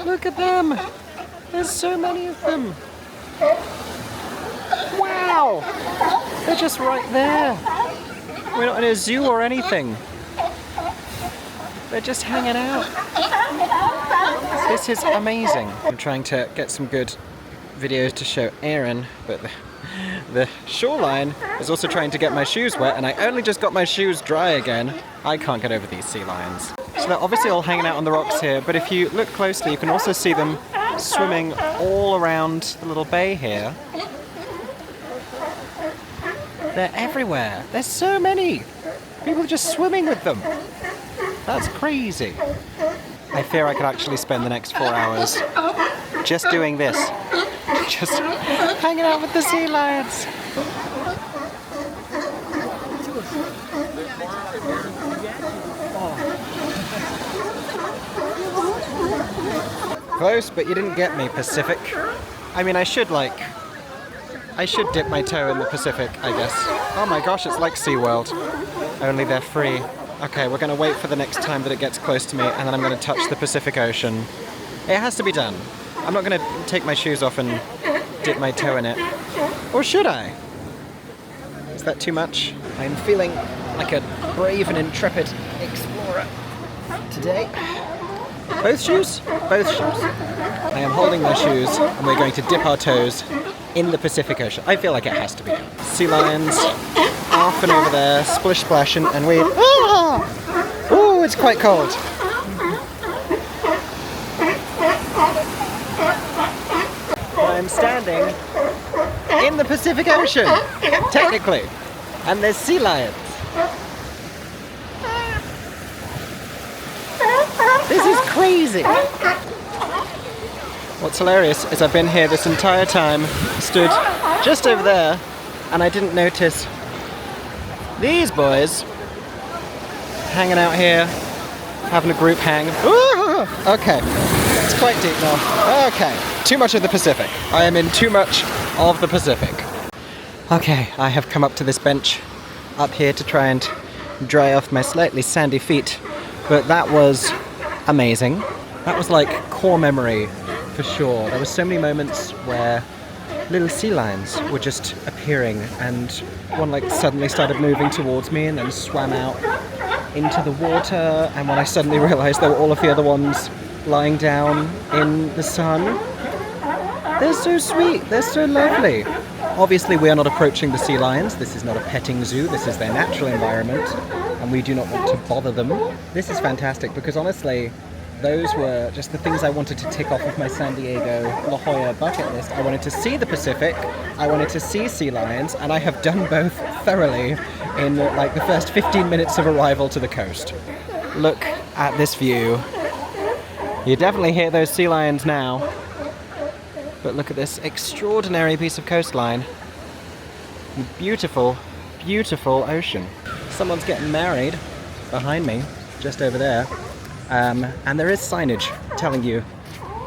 Look at them. There's so many of them. Wow, they're just right there. We're not in a zoo or anything. They're just hanging out. This is amazing. I'm trying to get some good videos to show Aaron, but the shoreline is also trying to get my shoes wet, and I only just got my shoes dry again. I can't get over these sea lions. So they're obviously all hanging out on the rocks here, but if you look closely, you can also see them swimming all around the little bay here. They're everywhere. There's so many. People are just swimming with them. That's crazy. I fear I could actually spend the next 4 hours just doing this. Just hanging out with the sea lions. Close, but you didn't get me, Pacific. I mean, I should dip my toe in the Pacific, I guess. Oh my gosh, it's like SeaWorld. Only they're free. Okay, we're going to wait for the next time that it gets close to me, and then I'm going to touch the Pacific Ocean. It has to be done. I'm not going to take my shoes off and dip my toe in it. Or should I? Is that too much? I'm feeling like a brave and intrepid explorer today. Both shoes? Both shoes. I am holding my shoes, and we're going to dip our toes in the Pacific Ocean. I feel like it has to be done. Sea lions, off and over there, splish splash, and we... Ah! Ooh, it's quite cold. I'm standing in the Pacific Ocean, technically, and there's sea lions. This is crazy. What's hilarious is I've been here this entire time, stood just over there, and I didn't notice these boys hanging out here, having a group hang. Ooh, okay, it's quite deep now. Okay, too much of the Pacific. I am in too much of the Pacific. Okay, I have come up to this bench up here to try and dry off my slightly sandy feet, but that was amazing. That was like core memory for sure. There were so many moments where little sea lions were just appearing, and one like suddenly started moving towards me and then swam out into the water, and when I suddenly realized there were all of the other ones lying down in the sun. They're so sweet, they're so lovely. Obviously we are not approaching the sea lions. This is not a petting zoo, this is their natural environment, and we do not want to bother them. This is fantastic because honestly, those were just the things I wanted to tick off of my San Diego La Jolla bucket list. I wanted to see the Pacific, I wanted to see sea lions, and I have done both thoroughly in like the first 15 minutes of arrival to the coast. Look at this view. You definitely hear those sea lions now. But look at this extraordinary piece of coastline. Beautiful, beautiful ocean. Someone's getting married behind me, just over there. And there is signage telling you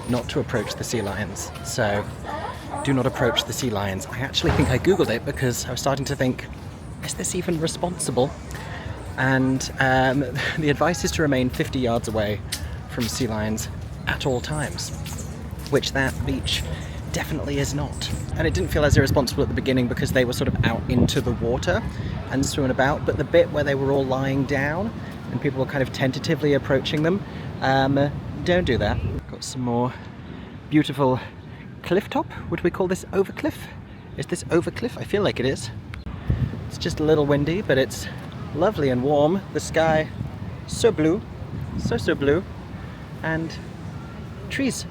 not to approach the sea lions. So do not approach the sea lions. I actually think I googled it because I was starting to think, is this even responsible? And the advice is to remain 50 yards away from sea lions at all times, which that beach definitely is not. And it didn't feel as irresponsible at the beginning because they were sort of out into the water and swimming about, but the bit where they were all lying down and people were kind of tentatively approaching them, don't do that. Got some more beautiful cliff top. Would we call this overcliff? Is this overcliff? I feel like it is. It's just a little windy, but it's lovely and warm. The sky, so blue, so blue, and trees.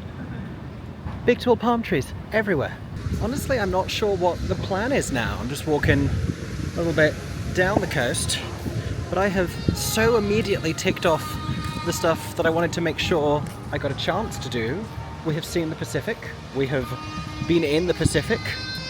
Big tall palm trees everywhere. Honestly, I'm not sure what the plan is now. I'm just walking a little bit down the coast, but I have so immediately ticked off the stuff that I wanted to make sure I got a chance to do. We have seen the Pacific, we have been in the Pacific,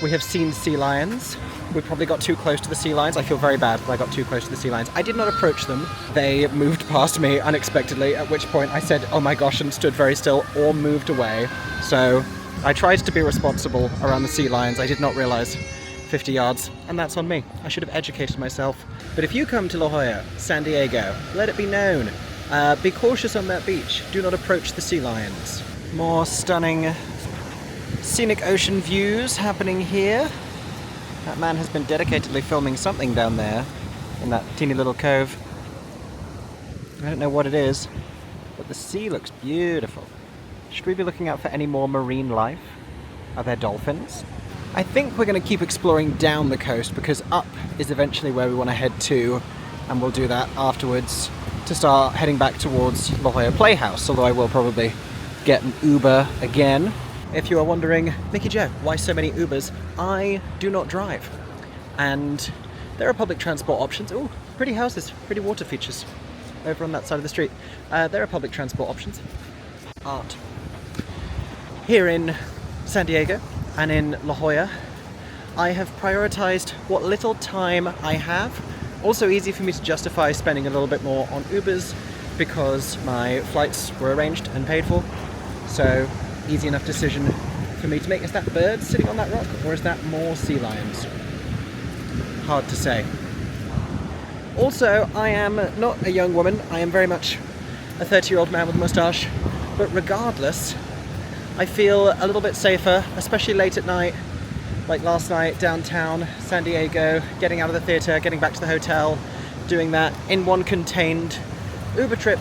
we have seen sea lions. We probably got too close to the sea lions. I feel very bad that I got too close to the sea lions. I did not approach them. They moved past me unexpectedly, at which point I said, oh my gosh, and stood very still or moved away. So I tried to be responsible around the sea lions. I did not realize 50 yards, and that's on me. I should have educated myself. But if you come to La Jolla, San Diego, let it be known. Be cautious on that beach. Do not approach the sea lions. More stunning scenic ocean views happening here. That man has been dedicatedly filming something down there in that teeny little cove. I don't know what it is, but the sea looks beautiful. Should we be looking out for any more marine life? Are there dolphins? I think we're going to keep exploring down the coast because up is eventually where we want to head to, and we'll do that afterwards to start heading back towards La Jolla Playhouse, although I will probably get an Uber again. If you are wondering, Mickey Jo, why so many Ubers? I do not drive. And there are public transport options. Oh, pretty houses, pretty water features. over on that side of the street. There are public transport options. Art. Here in San Diego and in La Jolla, I have prioritized what little time I have. Also easy for me to justify spending a little bit more on Ubers because my flights were arranged and paid for. So easy enough decision for me to make. Is that birds sitting on that rock, or is that more sea lions? Hard to say. Also, I am not a young woman. I am very much a 30-year-old man with a moustache. But regardless, I feel a little bit safer, especially late at night, like last night downtown San Diego, getting out of the theatre, getting back to the hotel, doing that in one contained Uber trip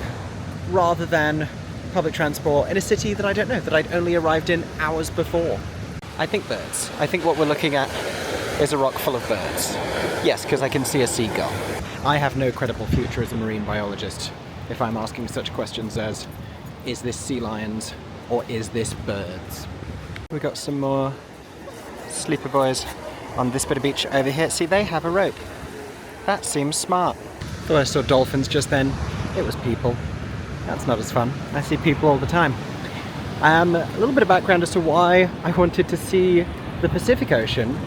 rather than public transport in a city that I don't know, that I'd only arrived in hours before. I think birds. I think what we're looking at is a rock full of birds. Yes, because I can see a seagull. I have no credible future as a marine biologist if I'm asking such questions as, is this sea lions or is this birds? We've got some more sleeper boys on this bit of beach over here. See, they have a rope. That seems smart. Thought I saw dolphins just then. It was people. That's not as fun. I see people all the time. A little bit of background as to why I wanted to see the Pacific Ocean.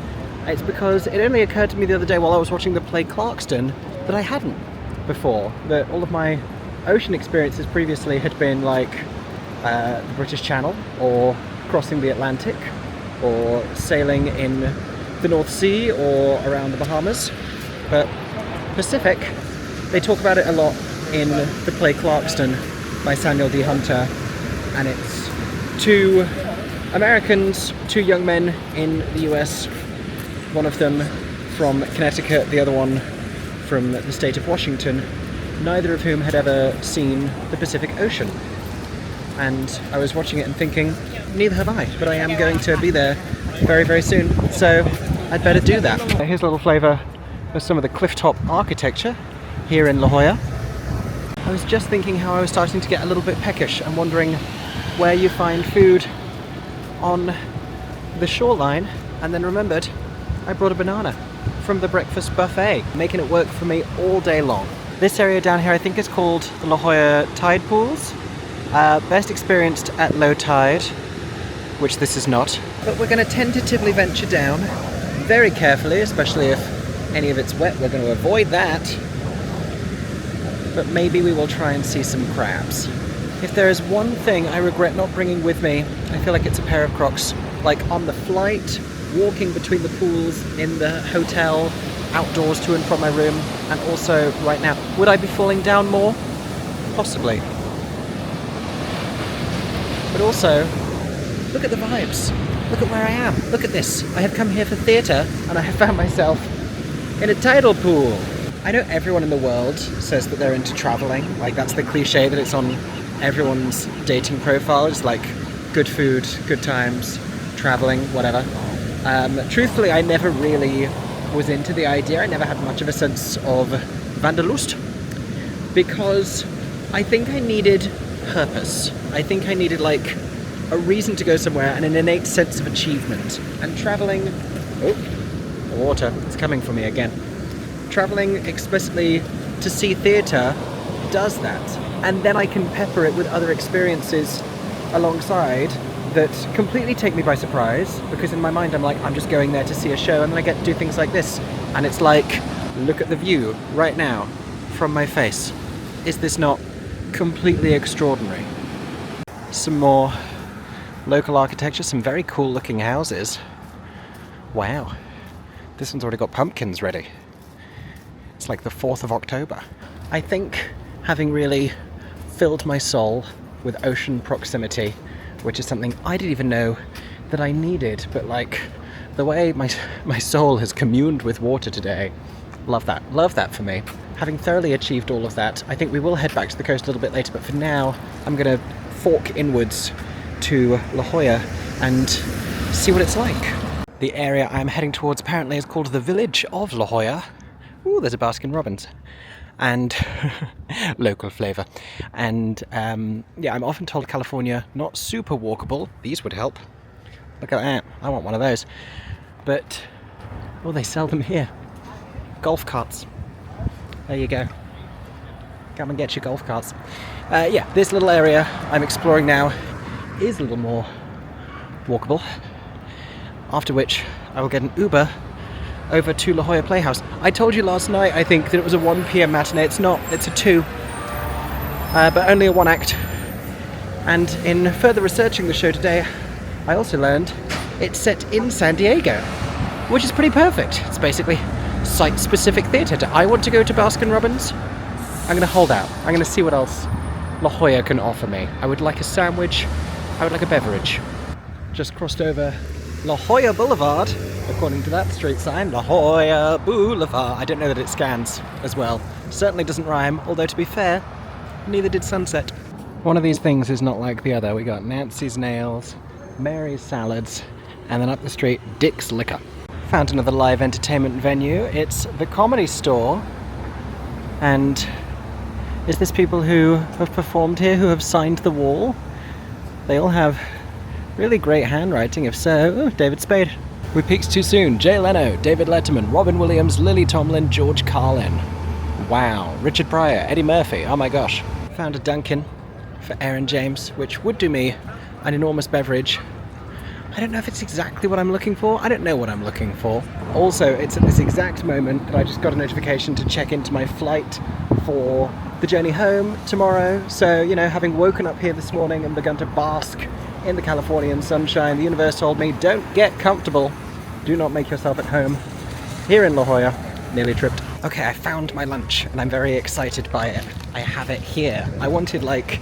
It's because it only occurred to me the other day while I was watching the play Clarkston that I hadn't before. That all of my ocean experiences previously had been like the British Channel, or crossing the Atlantic, or sailing in the North Sea, or around the Bahamas. But Pacific, they talk about it a lot in the play Clarkston by Samuel D. Hunter, and it's two Americans, two young men in the US, one of them from Connecticut, the other one from the state of Washington, neither of whom had ever seen the Pacific Ocean. And I was watching it and thinking, neither have I, but I am going to be there very, very soon, so I'd better do that. Here's a little flavour of some of the clifftop architecture here in La Jolla. I was just thinking how I was starting to get a little bit peckish and wondering where you find food on the shoreline, and then remembered I brought a banana from the breakfast buffet, making it work for me all day long. This area down here I think is called the La Jolla Tide Pools. Best experienced at low tide, which this is not. But we're going to tentatively venture down very carefully, especially if any of it's wet. We're going to avoid that. But maybe we will try and see some crabs. If there is one thing I regret not bringing with me, I feel like it's a pair of Crocs. Like on the flight, walking between the pools, in the hotel, outdoors to and from my room, and also right now. Would I be falling down more? Possibly. But also, look at the vibes. Look at where I am. Look at this. I have come here for theatre, and I have found myself in a tidal pool. I know everyone in the world says that they're into travelling. Like, that's the cliche that it's on everyone's dating profile. It's like good food, good times, travelling, whatever. Truthfully, I never really was into the idea. I never had much of a sense of Wanderlust, because I think I needed purpose. I think I needed like a reason to go somewhere and an innate sense of achievement. And travelling, oh, the water, it's coming for me again. Travelling explicitly to see theatre does that. And then I can pepper it with other experiences alongside that completely take me by surprise, because in my mind I'm like, I'm just going there to see a show, and then I get to do things like this. And it's like, look at the view right now from my face. Is this not completely extraordinary? Some more local architecture, some very cool looking houses. Wow, this one's already got pumpkins ready. It's like the 4th of October. I think having really filled my soul with ocean proximity, which is something I didn't even know that I needed, but like the way my soul has communed with water today, love that for me. Having thoroughly achieved all of that, I think we will head back to the coast a little bit later, but for now I'm going to fork inwards to La Jolla and see what it's like. The area I'm heading towards apparently is called the Village of La Jolla. Ooh, there's a Baskin Robbins. And local flavour. And yeah, I'm often told California not super walkable. These would help. Look at that. I want one of those. But, oh, they sell them here. Golf carts. There you go. Come and get your golf carts. Yeah, this little area I'm exploring now is a little more walkable. After which I will get an Uber over to La Jolla Playhouse. I told you last night, I think, that it was a 1 p.m. matinee. It's not, it's a 2. But only a 1 act. And in further researching the show today, I also learned it's set in San Diego, which is pretty perfect. It's basically site-specific theatre. I want to go to Baskin-Robbins. I'm going to hold out. I'm going to see what else La Jolla can offer me. I would like a sandwich. I would like a beverage. Just crossed over La Jolla Boulevard, according to that street sign. La Jolla Boulevard. I don't know that it scans as well. Certainly doesn't rhyme, although to be fair, neither did Sunset. One of these things is not like the other. We got Nancy's Nails, Mary's Salads, and then up the street, Dick's Liquor. Found another live entertainment venue. It's the Comedy Store. And is this people who have performed here, who have signed the wall? They all have really great handwriting. If so, David Spade. We peaked too soon. Jay Leno, David Letterman, Robin Williams, Lily Tomlin, George Carlin. Wow. Richard Pryor, Eddie Murphy. Oh my gosh. Found a Dunkin' for Aaron James, which would do me an enormous beverage. I don't know if it's exactly what I'm looking for. I don't know what I'm looking for. Also, it's at this exact moment that I just got a notification to check into my flight for the journey home tomorrow. So, you know, having woken up here this morning and begun to bask in the Californian sunshine, the universe told me, don't get comfortable. Do not make yourself at home. Here in La Jolla, nearly tripped. Okay, I found my lunch and I'm very excited by it. I have it here. I wanted like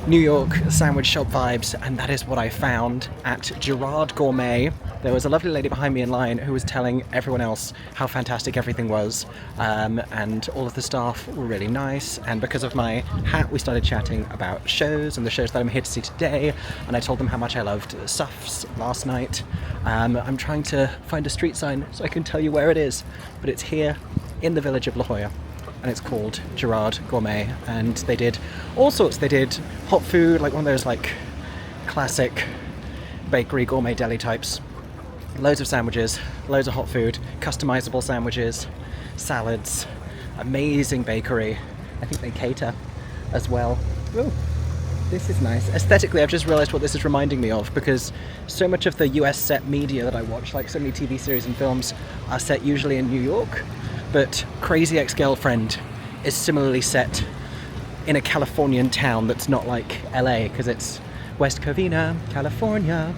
New York sandwich shop vibes, and that is what I found at Gerard Gourmet. There was a lovely lady behind me in line who was telling everyone else how fantastic everything was, and all of the staff were really nice, and because of my hat we started chatting about shows and the shows that I'm here to see today, and I told them how much I loved SUFFS last night. I'm trying to find a street sign so I can tell you where it is, but it's here in the village of La Jolla. And it's called Gerard Gourmet, and they did all sorts. They did hot food, like one of those like classic bakery gourmet deli types. Loads of sandwiches, loads of hot food, customizable sandwiches, salads, amazing bakery. I think they cater as well. Ooh, this is nice. Aesthetically, I've just realized what this is reminding me of, because so much of the US set media that I watch, like so many TV series and films, are set usually in New York. But Crazy Ex-Girlfriend is similarly set in a Californian town that's not like LA, because it's West Covina, California.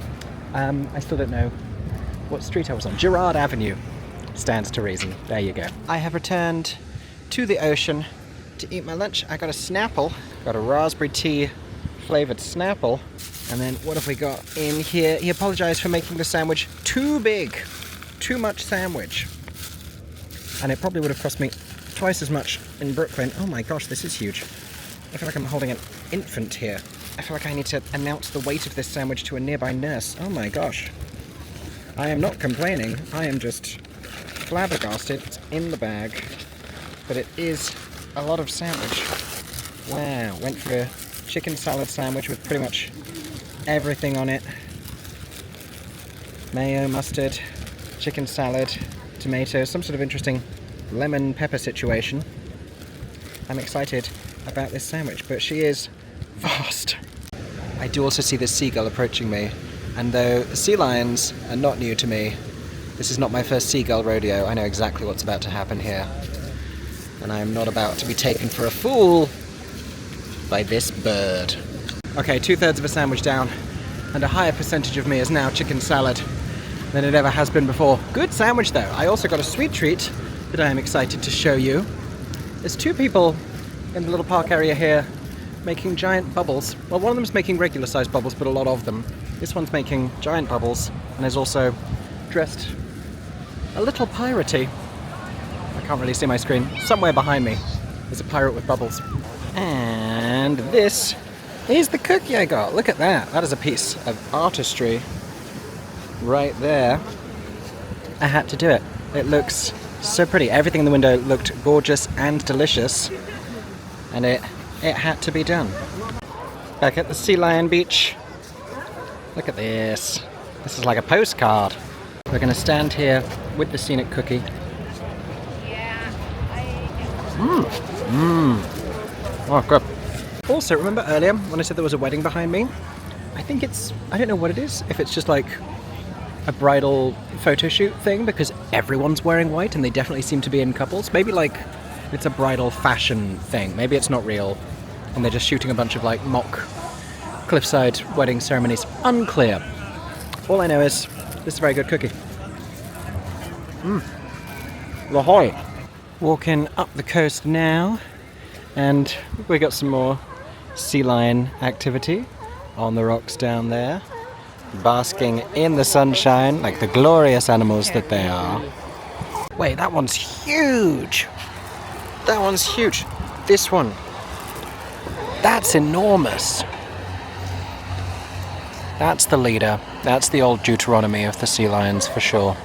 I still don't know what street I was on. Girard Avenue stands to reason. There you go. I have returned to the ocean to eat my lunch. I got a Snapple, got a raspberry tea flavoured Snapple. And then what have we got in here? He apologised for making the sandwich too big. Too much sandwich. And it probably would have cost me twice as much in Brooklyn. Oh my gosh, this is huge. I feel like I'm holding an infant here. I feel like I need to announce the weight of this sandwich to a nearby nurse. Oh my gosh. I am not complaining. I am just flabbergasted. It's in the bag. But it is a lot of sandwich. Wow. Went for a chicken salad sandwich with pretty much everything on it. Mayo, mustard, chicken salad, tomatoes, some sort of interesting lemon pepper situation. I'm excited about this sandwich, but she is vast. I do also see this seagull approaching me, and though sea lions are not new to me, this is not my first seagull rodeo. I know exactly what's about to happen here, and I am not about to be taken for a fool by this bird. Okay, 2/3 of a sandwich down, and a higher percentage of me is now chicken salad than it ever has been before. Good sandwich though. I also got a sweet treat that I am excited to show you. There's two people in the little park area here making giant bubbles. Well, one of them's making regular sized bubbles, but a lot of them. This one's making giant bubbles and is also dressed a little piratey. I can't really see my screen. Somewhere behind me there's a pirate with bubbles. And this is the cookie I got. Look at that. That is a piece of artistry right there. I had to do it. It looks so pretty. Everything in the window looked gorgeous and delicious, and it had to be done. Back at the Sea Lion Beach. Look at this. This is like a postcard. We're going to stand here with the scenic cookie. Oh, good. Also, remember earlier when I said there was a wedding behind me? I think it's, I don't know what it is, if it's just like a bridal photo shoot thing, because everyone's wearing white and they definitely seem to be in couples. Maybe like it's a bridal fashion thing. Maybe it's not real and they're just shooting a bunch of like mock cliffside wedding ceremonies. Unclear. All I know is this is a very good cookie. Lahoy. Walking up the coast now, and we got some more sea lion activity on the rocks down there, basking in the sunshine like the glorious animals that they are. Wait, that one's huge! That one's huge. This one, that's enormous. That's the leader. That's the old Deuteronomy of the sea lions for sure.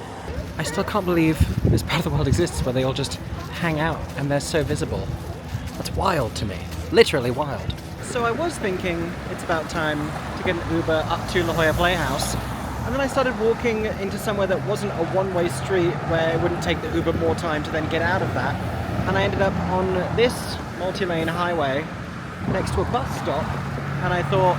I still can't believe this part of the world exists where they all just hang out and they're so visible. That's wild to me. Literally wild. So I was thinking it's about time to get an Uber up to La Jolla Playhouse, and then I started walking into somewhere that wasn't a one-way street where it wouldn't take the Uber more time to then get out of that, and I ended up on this multi-lane highway next to a bus stop, and I thought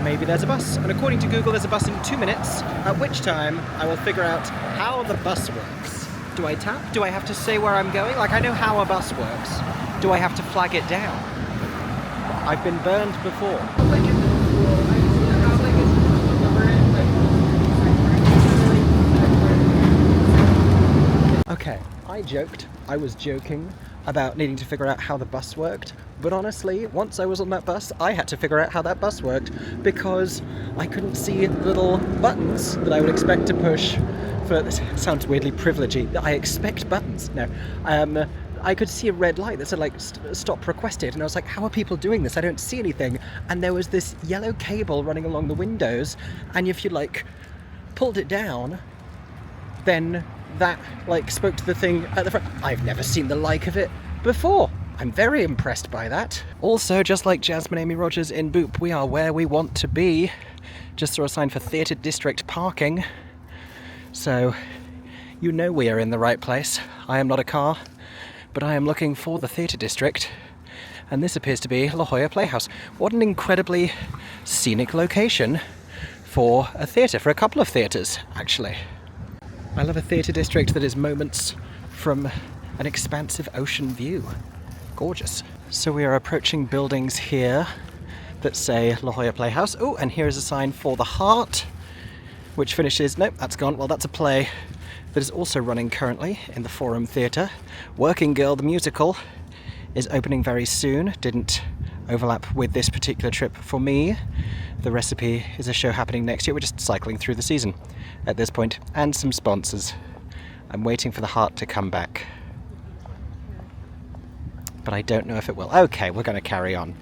maybe there's a bus, and according to Google there's a bus in 2 minutes, at which time I will figure out how the bus works. Do I tap? Do I have to say where I'm going? Like, I know how a bus works. Do I have to flag it down? I've been burned before. Okay, I was joking about needing to figure out how the bus worked, but honestly, once I was on that bus, I had to figure out how that bus worked because I couldn't see the little buttons that I would expect to push for, this sounds weirdly privilegey, I expect buttons, no, I could see a red light that said like stop requested, and I was like, how are people doing this? I don't see anything. And there was this yellow cable running along the windows, and if you like pulled it down, then that like spoke to the thing at the front. I've never seen the like of it before. I'm very impressed by that. Also, just like Jasmine Amy Rogers in Boop, we are where we want to be. Just saw a sign for Theatre District parking. So you know we are in the right place. I am not a car, but I am looking for the Theatre District, and this appears to be La Jolla Playhouse. What an incredibly scenic location for a theatre, for a couple of theatres, actually. I love a theatre district that is moments from an expansive ocean view. Gorgeous. So we are approaching buildings here that say La Jolla Playhouse. Oh, and here is a sign for The Heart, which finishes, nope, that's gone. Well, that's a play that is also running currently in the Forum Theatre. Working Girl the musical is opening very soon. Didn't overlap with this particular trip for me. The Recipe is a show happening next year. We're just cycling through the season at this point. And some sponsors. I'm waiting for The Heart to come back, but I don't know if it will. Okay, we're going to carry on.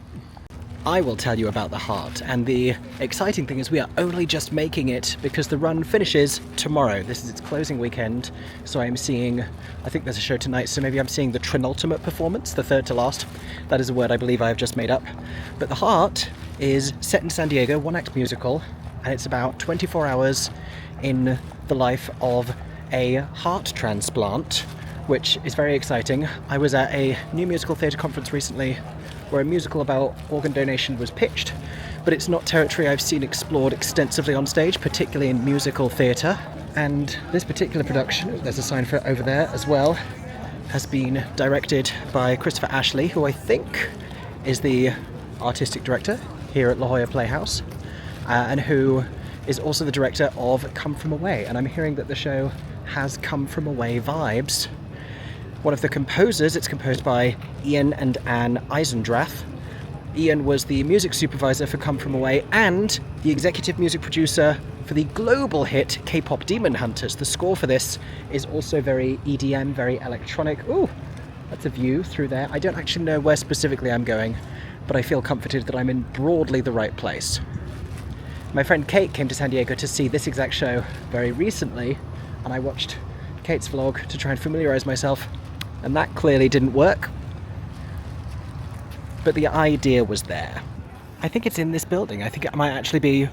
I will tell you about The Heart, and the exciting thing is we are only just making it because the run finishes tomorrow. This is its closing weekend, so I'm seeing, I think there's a show tonight, so maybe I'm seeing the Trinultimate performance, the third to last. That is a word I believe I have just made up. But The Heart is set in San Diego, one-act musical, and it's about 24 hours in the life of a heart transplant, which is very exciting. I was at a new musical theatre conference recently where a musical about organ donation was pitched, but it's not territory I've seen explored extensively on stage, particularly in musical theatre. And this particular production, there's a sign for it over there as well, has been directed by Christopher Ashley, who I think is the artistic director here at La Jolla Playhouse, and who is also the director of Come From Away. And I'm hearing that the show has Come From Away vibes. One of the composers, it's composed by Ian and Anne Eisendrath. Ian was the music supervisor for Come From Away and the executive music producer for the global hit K-pop Demon Hunters. The score for this is also very EDM, very electronic. Ooh, that's a view through there. I don't actually know where specifically I'm going, but I feel comforted that I'm in broadly the right place. My friend Kate came to San Diego to see this exact show very recently, and I watched Kate's vlog to try and familiarize myself, and that clearly didn't work. But the idea was there. I think it's in this building. I think it might actually be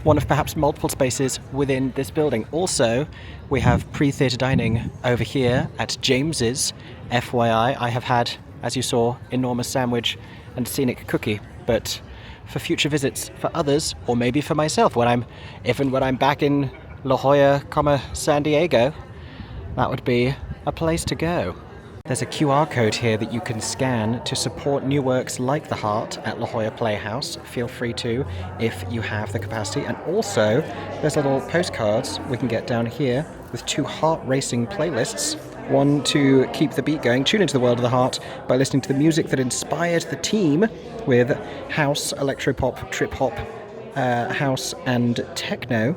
one of perhaps multiple spaces within this building. Also, we have pre-theatre dining over here at James's. FYI, I have had, as you saw, enormous sandwich and scenic cookie, but for future visits for others, or maybe for myself when I'm back in La Jolla, San Diego, that would be a place to go. There's a QR code here that you can scan to support new works like The Heart at La Jolla Playhouse. Feel free to if you have the capacity. And also, there's little postcards we can get down here with 2 heart racing playlists. One to keep the beat going, tune into the world of the heart by listening to the music that inspired the team with house, electropop, trip-hop, house and techno.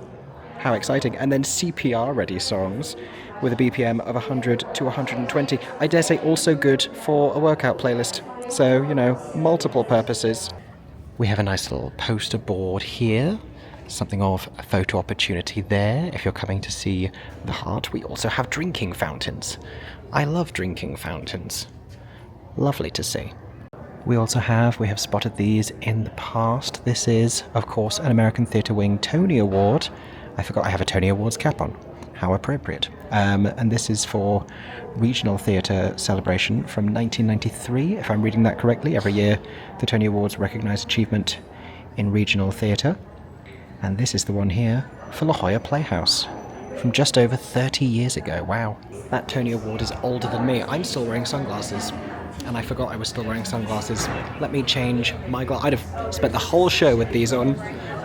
How exciting. And then CPR-ready songs with a BPM of 100 to 120. I dare say also good for a workout playlist. So, multiple purposes. We have a nice little poster board here. Something of a photo opportunity there if you're coming to see The Heart. We also have drinking fountains. I love drinking fountains. Lovely to see. We have spotted these in the past. This is, of course, an American Theatre Wing Tony Award. I forgot I have a Tony Awards cap on. How appropriate. And this is for Regional Theatre Celebration from 1993, if I'm reading that correctly. Every year, the Tony Awards recognise achievement in regional theatre. And this is the one here for La Jolla Playhouse from just over 30 years ago. Wow. That Tony Award is older than me. I'm still wearing sunglasses. And I forgot I was still wearing sunglasses. Let me change my glasses. I'd have spent the whole show with these on.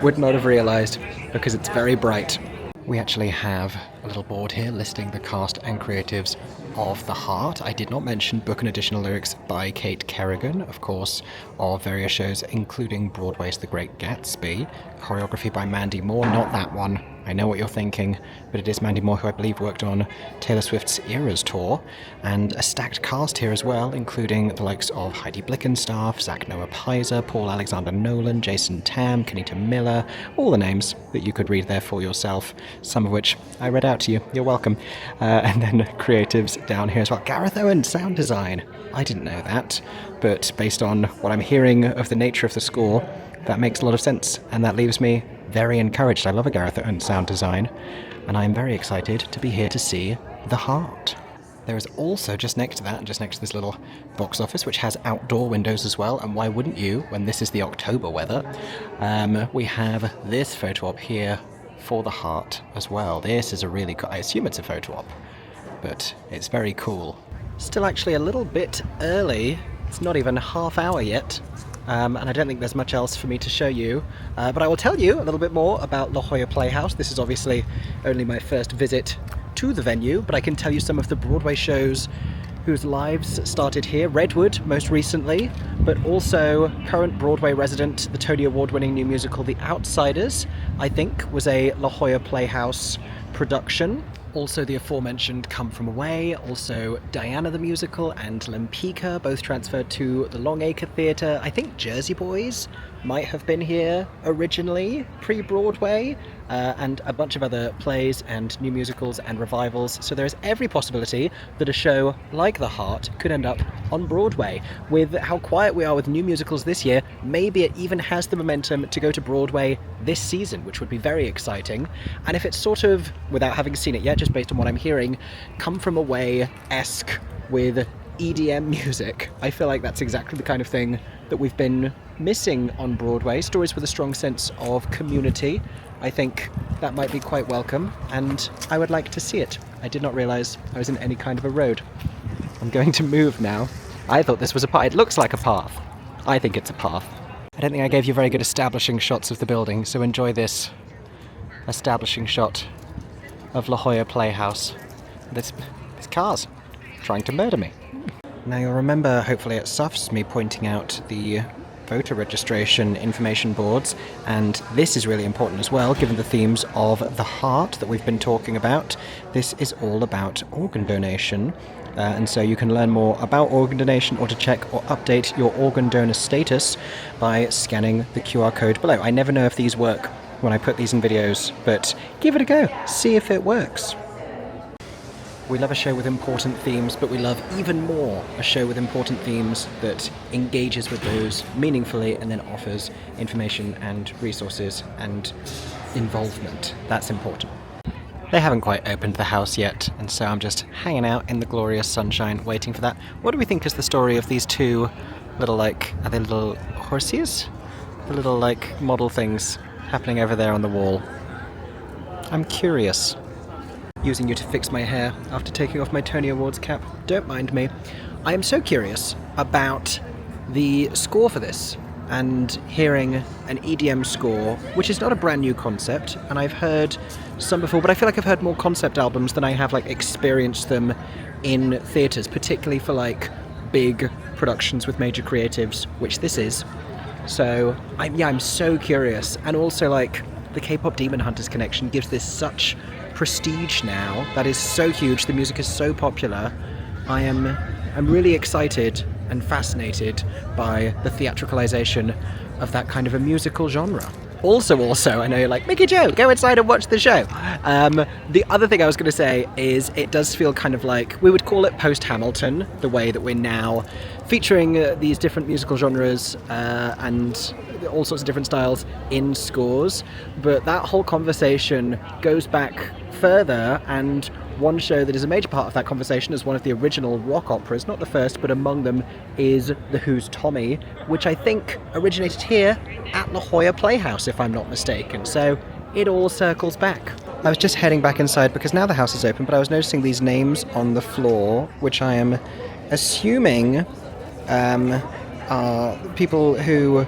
Would not have realised because it's very bright. We actually have a little board here listing the cast and creatives of The Heart. I did not mention book and additional lyrics by Kate Kerrigan, of course, of various shows, including Broadway's The Great Gatsby. Choreography by Mandy Moore, not that one. I know what you're thinking, but it is Mandy Moore, who I believe worked on Taylor Swift's Eras tour, and a stacked cast here as well, including the likes of Heidi Blickenstaff, Zach Noah Pizer, Paul Alexander Nolan, Jason Tam, Kenita Miller, all the names that you could read there for yourself, some of which I read out to you. You're welcome. And then creatives down here as well. Gareth Owen, sound design. I didn't know that, but based on what I'm hearing of the nature of the score, that makes a lot of sense, and that leaves me very encouraged. I love a Gareth Owen sound design, and I'm very excited to be here to see The Heart. There is also just next to that, just next to this little box office, which has outdoor windows as well, and why wouldn't you when this is the October weather? We have this photo op here for The Heart as well. This is a really cool, I assume it's a photo op, but it's very cool. Still actually a little bit early. It's not even half hour yet. And I don't think there's much else for me to show you, but I will tell you a little bit more about La Jolla Playhouse. This is obviously only my first visit to the venue, but I can tell you some of the Broadway shows whose lives started here. Redwood, most recently, but also current Broadway resident, the Tony Award-winning new musical The Outsiders, I think, was a La Jolla Playhouse production. Also the aforementioned Come From Away, also Diana the Musical and Lempicka, both transferred to the Longacre Theatre. I think Jersey Boys might have been here originally, pre-Broadway, and a bunch of other plays and new musicals and revivals. So there's every possibility that a show like The Heart could end up on Broadway. With how quiet we are with new musicals this year, maybe it even has the momentum to go to Broadway this season, which would be very exciting. And if it's sort of, without having seen it yet, just based on what I'm hearing, Come From Away-esque with EDM music, I feel like that's exactly the kind of thing that we've been missing on Broadway. Stories with a strong sense of community. I think that might be quite welcome, and I would like to see it. I did not realise I was in any kind of a road. I'm going to move now. I thought this was a path. It looks like a path. I think it's a path. I don't think I gave you very good establishing shots of the building, so enjoy this establishing shot of La Jolla Playhouse. There's cars trying to murder me. Now you'll remember, hopefully at Suffs, me pointing out the voter registration information boards, and this is really important as well, given the themes of The Heart that we've been talking about. This is all about organ donation, and so you can learn more about organ donation or to check or update your organ donor status by scanning the QR code below. I never know if these work when I put these in videos, but give it a go, see if it works. We love a show with important themes, but we love even more a show with important themes that engages with those meaningfully and then offers information and resources and involvement. That's important. They haven't quite opened the house yet, and so I'm just hanging out in the glorious sunshine waiting for that. What do we think is the story of these two little, like, are they little horses? The little, like, model things happening over there on the wall. I'm curious. Using you to fix my hair after taking off my Tony Awards cap. Don't mind me. I am so curious about the score for this, and hearing an EDM score, which is not a brand new concept, and I've heard some before, but I feel like I've heard more concept albums than I have, like, experienced them in theatres, particularly for, like, big productions with major creatives, which this is. So, I'm so curious. And also, like, the K-pop Demon Hunters connection gives this such prestige now. That is so huge. The music is so popular. I'm really excited and fascinated by the theatricalization of that kind of a musical genre. Also, I know you're like, Mickey Jo, go inside and watch the show. The other thing I was going to say is it does feel kind of like, we would call it post-Hamilton, the way that we're now featuring these different musical genres and all sorts of different styles in scores. But that whole conversation goes back further, and one show that is a major part of that conversation is one of the original rock operas, not the first, but among them is The Who's Tommy, which I think originated here at La Jolla Playhouse, if I'm not mistaken. So it all circles back. I was just heading back inside because now the house is open, but I was noticing these names on the floor, which I am assuming are people who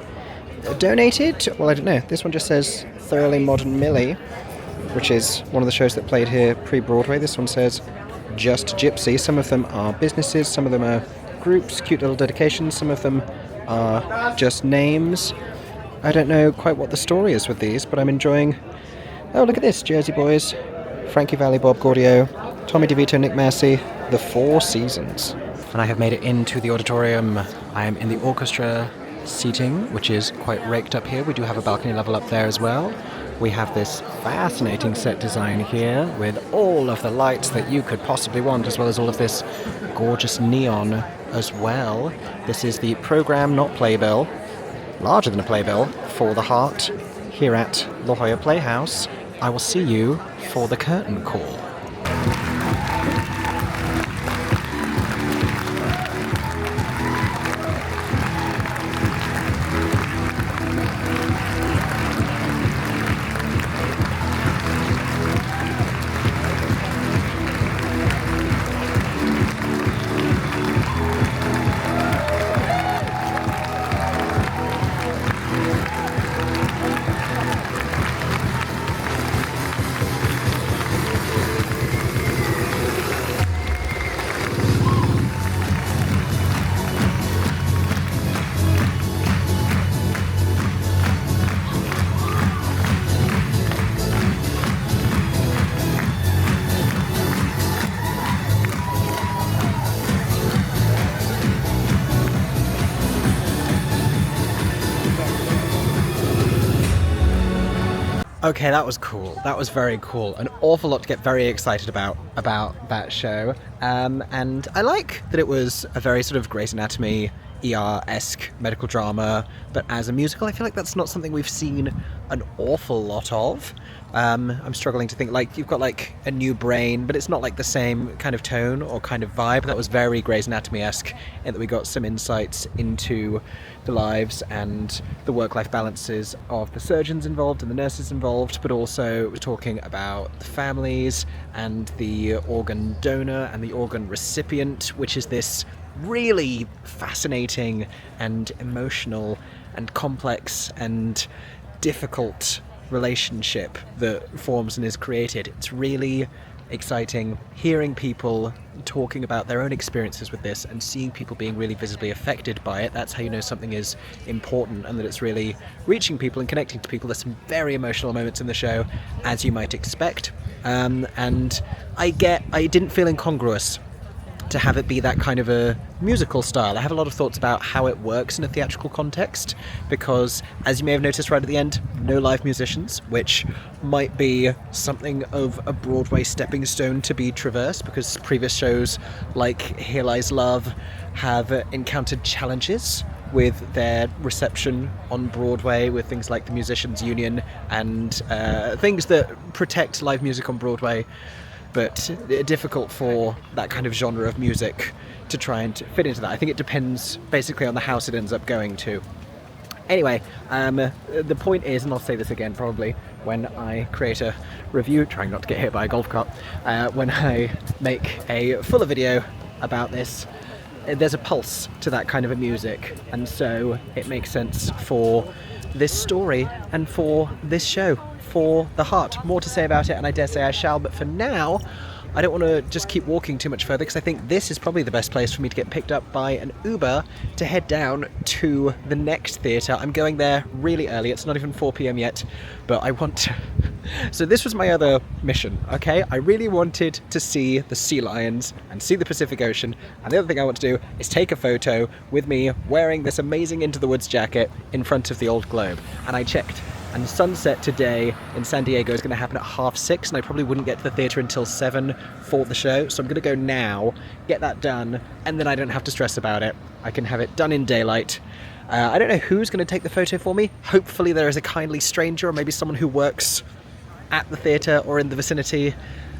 donated. Well, I don't know. This one just says Thoroughly Modern Millie, which is one of the shows that played here pre-Broadway. This one says Just Gypsy. Some of them are businesses, some of them are groups, cute little dedications, some of them are just names. I don't know quite what the story is with these, but I'm enjoying... Oh, look at this. Jersey Boys, Frankie Valli, Bob Gaudio, Tommy DeVito, Nick Massey, The Four Seasons. And I have made it into the auditorium. I am in the orchestra seating, which is quite raked up here. We do have a balcony level up there as well. We have this fascinating set design here with all of the lights that you could possibly want, as well as all of this gorgeous neon as well. This is the program, not playbill, larger than a playbill, for the Heart here at La Jolla Playhouse. I will see you for the curtain call. Okay, that was cool. That was very cool. An awful lot to get very excited about that show. And I like that it was a very sort of Grey's Anatomy, ER-esque medical drama, but as a musical, I feel like that's not something we've seen an awful lot of. I'm struggling to think, like, you've got like A New Brain, but it's not like the same kind of tone or kind of vibe. That was very Grey's Anatomy-esque in that we got some insights into the lives and the work-life balances of the surgeons involved and the nurses involved, but also we're talking about the families and the organ donor and the organ recipient, which is this really fascinating and emotional and complex and difficult relationship that forms and is created. It's really exciting hearing people talking about their own experiences with this and seeing people being really visibly affected by it. That's how you know something is important and that it's really reaching people and connecting to people. There's some very emotional moments in the show, as you might expect, and I didn't feel incongruous to have it be that kind of a musical style. I have a lot of thoughts about how it works in a theatrical context, because as you may have noticed right at the end, no live musicians, which might be something of a Broadway stepping stone to be traversed, because previous shows like Here Lies Love have encountered challenges with their reception on Broadway, with things like the Musicians Union and things that protect live music on Broadway but difficult for that kind of genre of music to try and fit into that. I think it depends basically on the house it ends up going to. Anyway, the point is, and I'll say this again probably when I create a review, trying not to get hit by a golf cart, when I make a fuller video about this, there's a pulse to that kind of a music, and so it makes sense for this story and for this show, for the heart. More to say about it, and I dare say I shall, but for now, I don't want to just keep walking too much further, because I think this is probably the best place for me to get picked up by an Uber to head down to the next theatre. I'm going there really early. It's not even 4 p.m. yet, but I want to... So this was my other mission, okay? I really wanted to see the sea lions and see the Pacific Ocean, and the other thing I want to do is take a photo with me wearing this amazing Into the Woods jacket in front of the Old Globe. And I checked, and sunset today in San Diego is going to happen at 6:30, and I probably wouldn't get to the theatre until 7 for the show, so I'm going to go now, get that done, and then I don't have to stress about it. I can have it done in daylight. I don't know who's going to take the photo for me. Hopefully there is a kindly stranger, or maybe someone who works at the theatre or in the vicinity,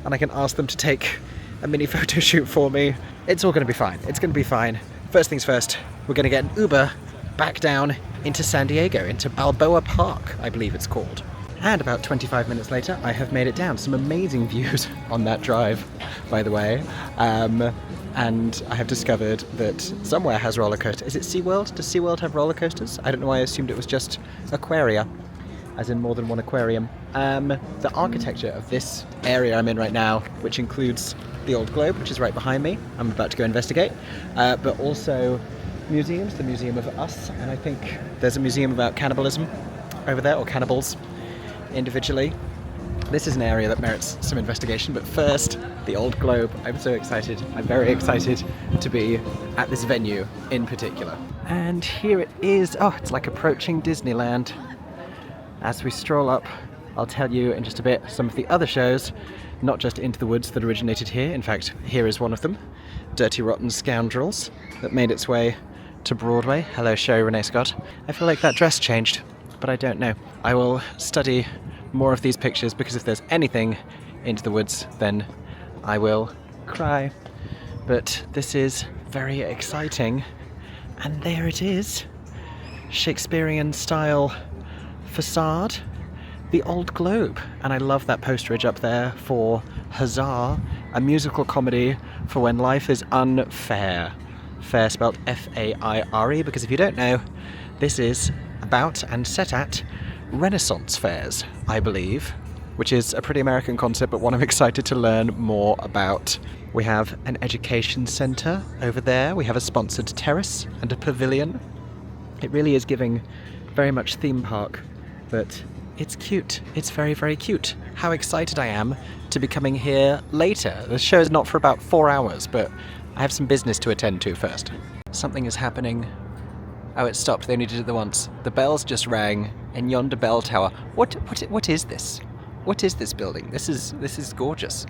and I can ask them to take a mini photo shoot for me. It's all going to be fine. It's going to be fine. First things first, we're going to get an Uber back down into San Diego, into Balboa Park, I believe it's called. And about 25 minutes later, I have made it down. Some amazing views on that drive, by the way. And I have discovered that somewhere has roller coasters. Is it SeaWorld? Does SeaWorld have roller coasters? I don't know why I assumed it was just Aquaria, as in more than one aquarium. The architecture of this area I'm in right now, which includes the Old Globe, which is right behind me, I'm about to go investigate, but also museums, the Museum of Us, and I think there's a museum about cannibalism over there, or cannibals individually. This is an area that merits some investigation, but first, the Old Globe. I'm so excited. I'm very excited to be at this venue in particular. And here it is. Oh, it's like approaching Disneyland. As we stroll up, I'll tell you in just a bit some of the other shows, not just Into the Woods, that originated here. In fact, here is one of them, Dirty Rotten Scoundrels, that made its way to Broadway. Hello, Sherry Renee Scott. I feel like that dress changed, but I don't know. I will study more of these pictures, because if there's anything Into the Woods, then I will cry. But this is very exciting, and there it is, Shakespearean style facade, the Old Globe. And I love that posterage up there for Huzzah, a musical comedy for when life is unfair. Fair spelled F-A-I-R-E, because if you don't know, this is about and set at Renaissance fairs, I believe, which is a pretty American concept, but one I'm excited to learn more about. We have an education centre over there. We have a sponsored terrace and a pavilion. It really is giving very much theme park, but it's cute. It's very, very cute. How excited I am to be coming here later. The show is not for about 4 hours, but I have some business to attend to first. Something is happening. Oh, it stopped. They only did it the once. The bells just rang in yonder bell tower. What is this? What is this building? This is gorgeous.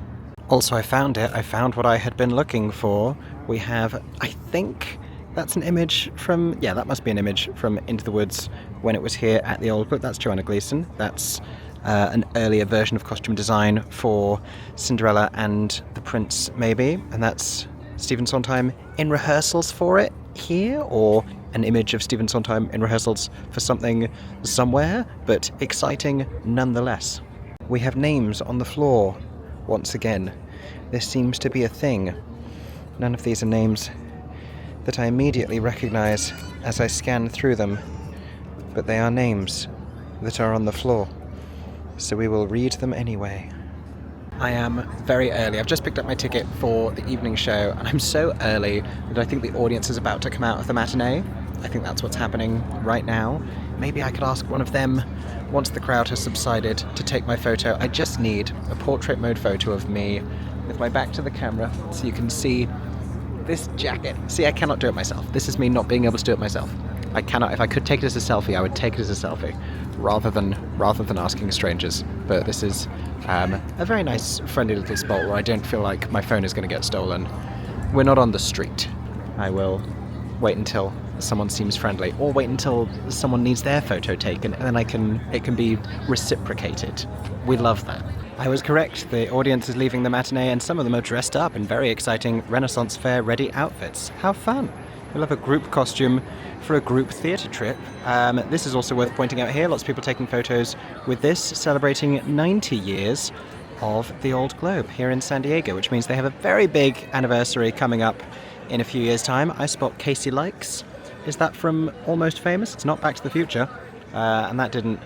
Also, I found it. I found what I had been looking for. We have, I think that's an image from, yeah, that must be an image from Into the Woods when it was here at the Old Globe. That's Joanna Gleason. That's an earlier version of costume design for Cinderella and the Prince, maybe. And that's Stephen Sondheim in rehearsals for it here, or an image of Stephen Sondheim in rehearsals for something somewhere, but exciting nonetheless. We have names on the floor once again. This seems to be a thing. None of these are names that I immediately recognize as I scan through them, but they are names that are on the floor, so we will read them anyway. I am very early. I've just picked up my ticket for the evening show, and I'm so early that I think the audience is about to come out of the matinee. I think that's what's happening right now. Maybe I could ask one of them, once the crowd has subsided, to take my photo. I just need a portrait mode photo of me with my back to the camera, so you can see this jacket. See, I cannot do it myself. This is me not being able to do it myself. I cannot. If I could take it as a selfie, I would take it as a selfie, rather than asking strangers. But this is a very nice, friendly little spot where I don't feel like my phone is going to get stolen. We're not on the street. I will wait until someone seems friendly, or wait until someone needs their photo taken, and then it can be reciprocated. We love that. I was correct. The audience is leaving the matinee, and some of them are dressed up in very exciting Renaissance fair ready outfits. How fun! We'll have a group costume for a group theatre trip. This is also worth pointing out here. Lots of people taking photos with this, celebrating 90 years of the Old Globe here in San Diego, which means they have a very big anniversary coming up in a few years' time. I spot Casey Likes. Is that from Almost Famous? It's not Back to the Future. And that didn't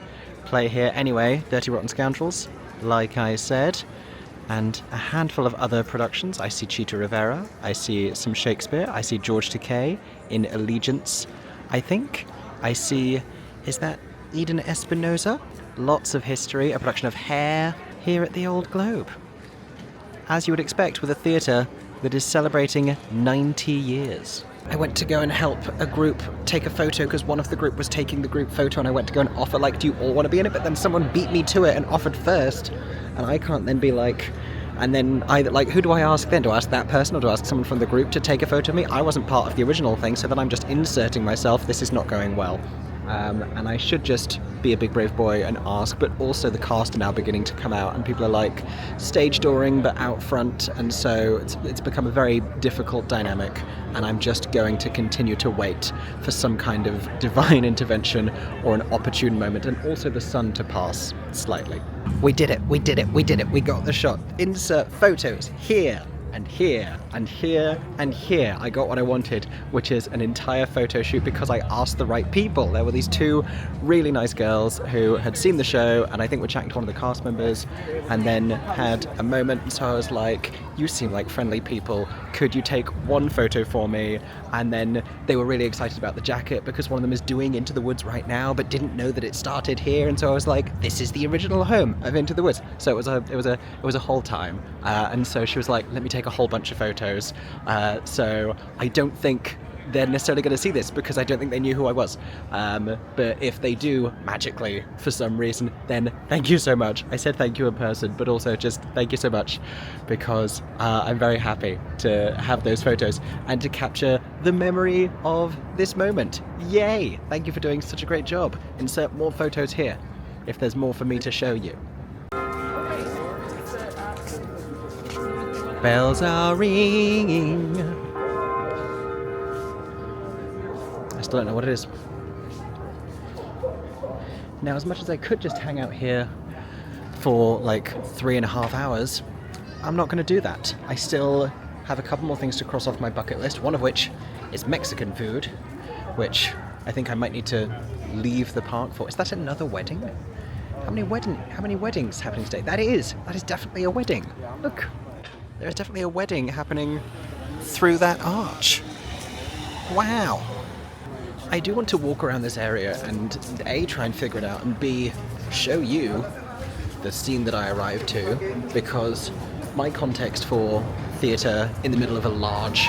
play here anyway. Dirty Rotten Scoundrels, like I said. And a handful of other productions. I see Chita Rivera. I see some Shakespeare. I see George Takei in Allegiance, I think. I see... is that Eden Espinosa? Lots of history. A production of Hair here at the Old Globe. As you would expect with a theatre that is celebrating 90 years. I went to go and help a group take a photo because one of the group was taking the group photo, and I went to go and offer, like, do you all want to be in it? But then someone beat me to it and offered first, and I can't then be like... And then either, like, who do I ask then? Do I ask that person, or do I ask someone from the group to take a photo of me? I wasn't part of the original thing, so then I'm just inserting myself. This is not going well. And I should just be a big brave boy and ask, but also the cast are now beginning to come out, and people are like stage dooring but out front, and so it's become a very difficult dynamic, and I'm just going to continue to wait for some kind of divine intervention or an opportune moment, and also the sun to pass slightly. We did it, we got the shot. Insert photos here. And here, and here, and here. I got what I wanted, which is an entire photo shoot because I asked the right people. There were these two really nice girls who had seen the show, and I think were chatting to one of the cast members, and then had a moment. So I was like, you seem like friendly people. Could you take one photo for me? And then they were really excited about the jacket because one of them is doing Into the Woods right now, but didn't know that it started here. And so I was like, this is the original home of Into the Woods. So it was a whole time. And so she was like, let me take a whole bunch of photos. So I don't think they're necessarily going to see this because I don't think they knew who I was. But if they do magically for some reason, then thank you so much. I said thank you in person, but also just thank you so much because I'm very happy to have those photos and to capture the memory of this moment. Yay! Thank you for doing such a great job. Insert more photos here if there's more for me to show you. Bells are ringing. I still don't know what it is. Now, as much as I could just hang out here for like 3.5 hours, I'm not going to do that. I still have a couple more things to cross off my bucket list, one of which is Mexican food, which I think I might need to leave the park for. Is that another wedding? How many weddings happening today? That is definitely a wedding. Look. There's definitely a wedding happening through that arch. Wow. I do want to walk around this area and A, try and figure it out, and B, show you the scene that I arrived to, because my context for theatre in the middle of a large,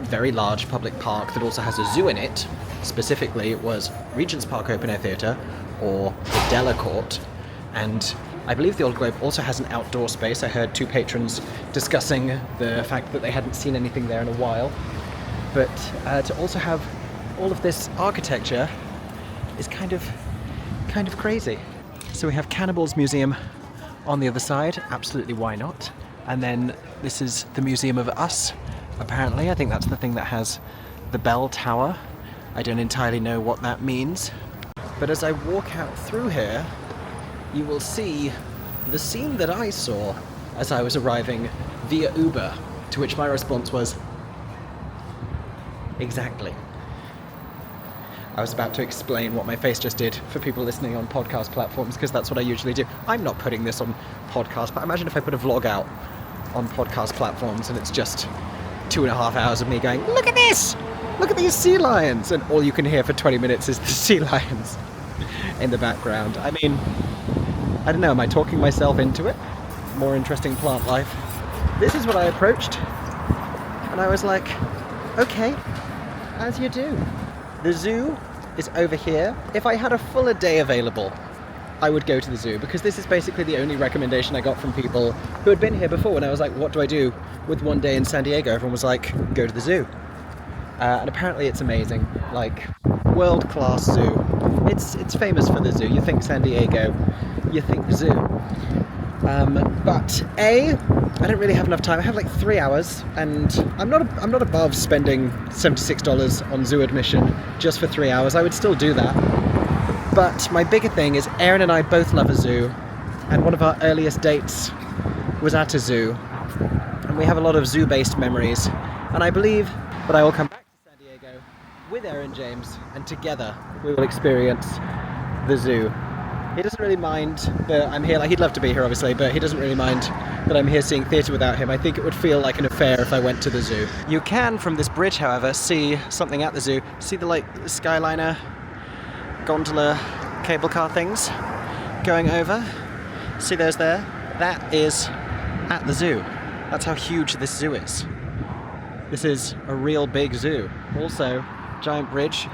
very large public park that also has a zoo in it, specifically was Regent's Park Open Air Theatre or the Delacorte, and I believe the Old Globe also has an outdoor space. I heard two patrons discussing the fact that they hadn't seen anything there in a while. But to also have all of this architecture is kind of crazy. So we have Cannibals Museum on the other side. Absolutely, why not? And then this is the Museum of Us, apparently. I think that's the thing that has the bell tower. I don't entirely know what that means. But as I walk out through here, you will see the scene that I saw as I was arriving via Uber, to which my response was, exactly. I was about to explain what my face just did for people listening on podcast platforms, because that's what I usually do. I'm not putting this on podcast, but imagine if I put a vlog out on podcast platforms and it's just 2.5 hours of me going, look at this! Look at these sea lions! And all you can hear for 20 minutes is the sea lions in the background. I mean, I don't know, am I talking myself into it? More interesting plant life. This is what I approached, and I was like, okay, as you do. The zoo is over here. If I had a fuller day available, I would go to the zoo, because this is basically the only recommendation I got from people who had been here before. When I was like, what do I do with one day in San Diego? Everyone was like, go to the zoo. And apparently it's amazing. like world-class zoo. It's famous for the zoo. You think San Diego, you think zoo. But I don't really have enough time. I have like 3 hours, and I'm not above spending $76 on zoo admission just for 3 hours. I would still do that. But my bigger thing is Erin and I both love a zoo, and one of our earliest dates was at a zoo, and we have a lot of zoo-based memories. And I believe that I will come back to San Diego with Erin James, and together we will experience the zoo. He doesn't really mind that I'm here, like he'd love to be here obviously, but he doesn't really mind that I'm here seeing theatre without him. I think it would feel like an affair if I went to the zoo. You can, from this bridge however, see something at the zoo. See the like Skyliner, gondola, cable car things going over? See those there? That is at the zoo. That's how huge this zoo is. This is a real big zoo. Also, giant bridge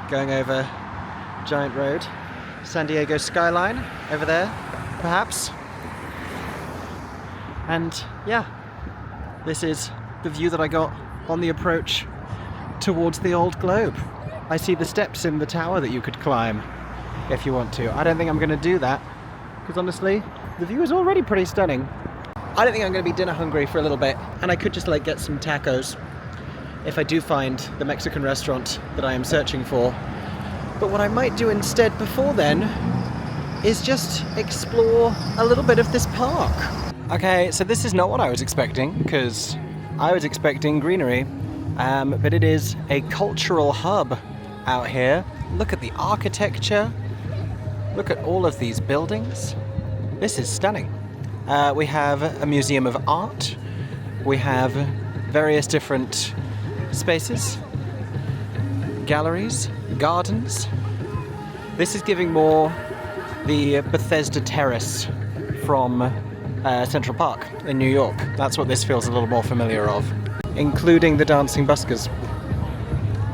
going over giant road. San Diego skyline over there, perhaps. And yeah, this is the view that I got on the approach towards the old globe. I see the steps in the tower that you could climb if you want to. I don't think I'm going to do that, because honestly, the view is already pretty stunning. I don't think I'm going to be dinner hungry for a little bit, and I could just like get some tacos if I do find the Mexican restaurant that I am searching for. But what I might do instead before then is just explore a little bit of this park. Okay, so this is not what I was expecting, because I was expecting greenery, but it is a cultural hub out here. Look at the architecture. Look at all of these buildings. This is stunning. We have a museum of art. We have various different spaces, galleries, gardens. This is giving more the Bethesda Terrace from Central Park in New York. That's what this feels a little more familiar of. Including the dancing buskers.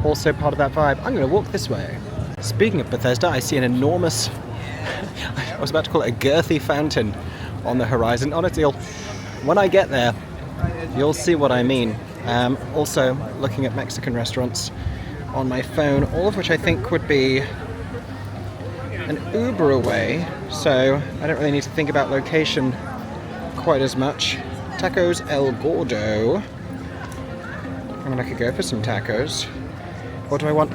Also part of that vibe. I'm going to walk this way. Speaking of Bethesda, I see an enormous, I was about to call it a girthy fountain on the horizon. Honestly, when I get there, you'll see what I mean. Also, looking at Mexican restaurants on my phone, all of which I think would be an Uber away, so I don't really need to think about location quite as much. Tacos El Gordo. I mean, I could go for some tacos. What do I want?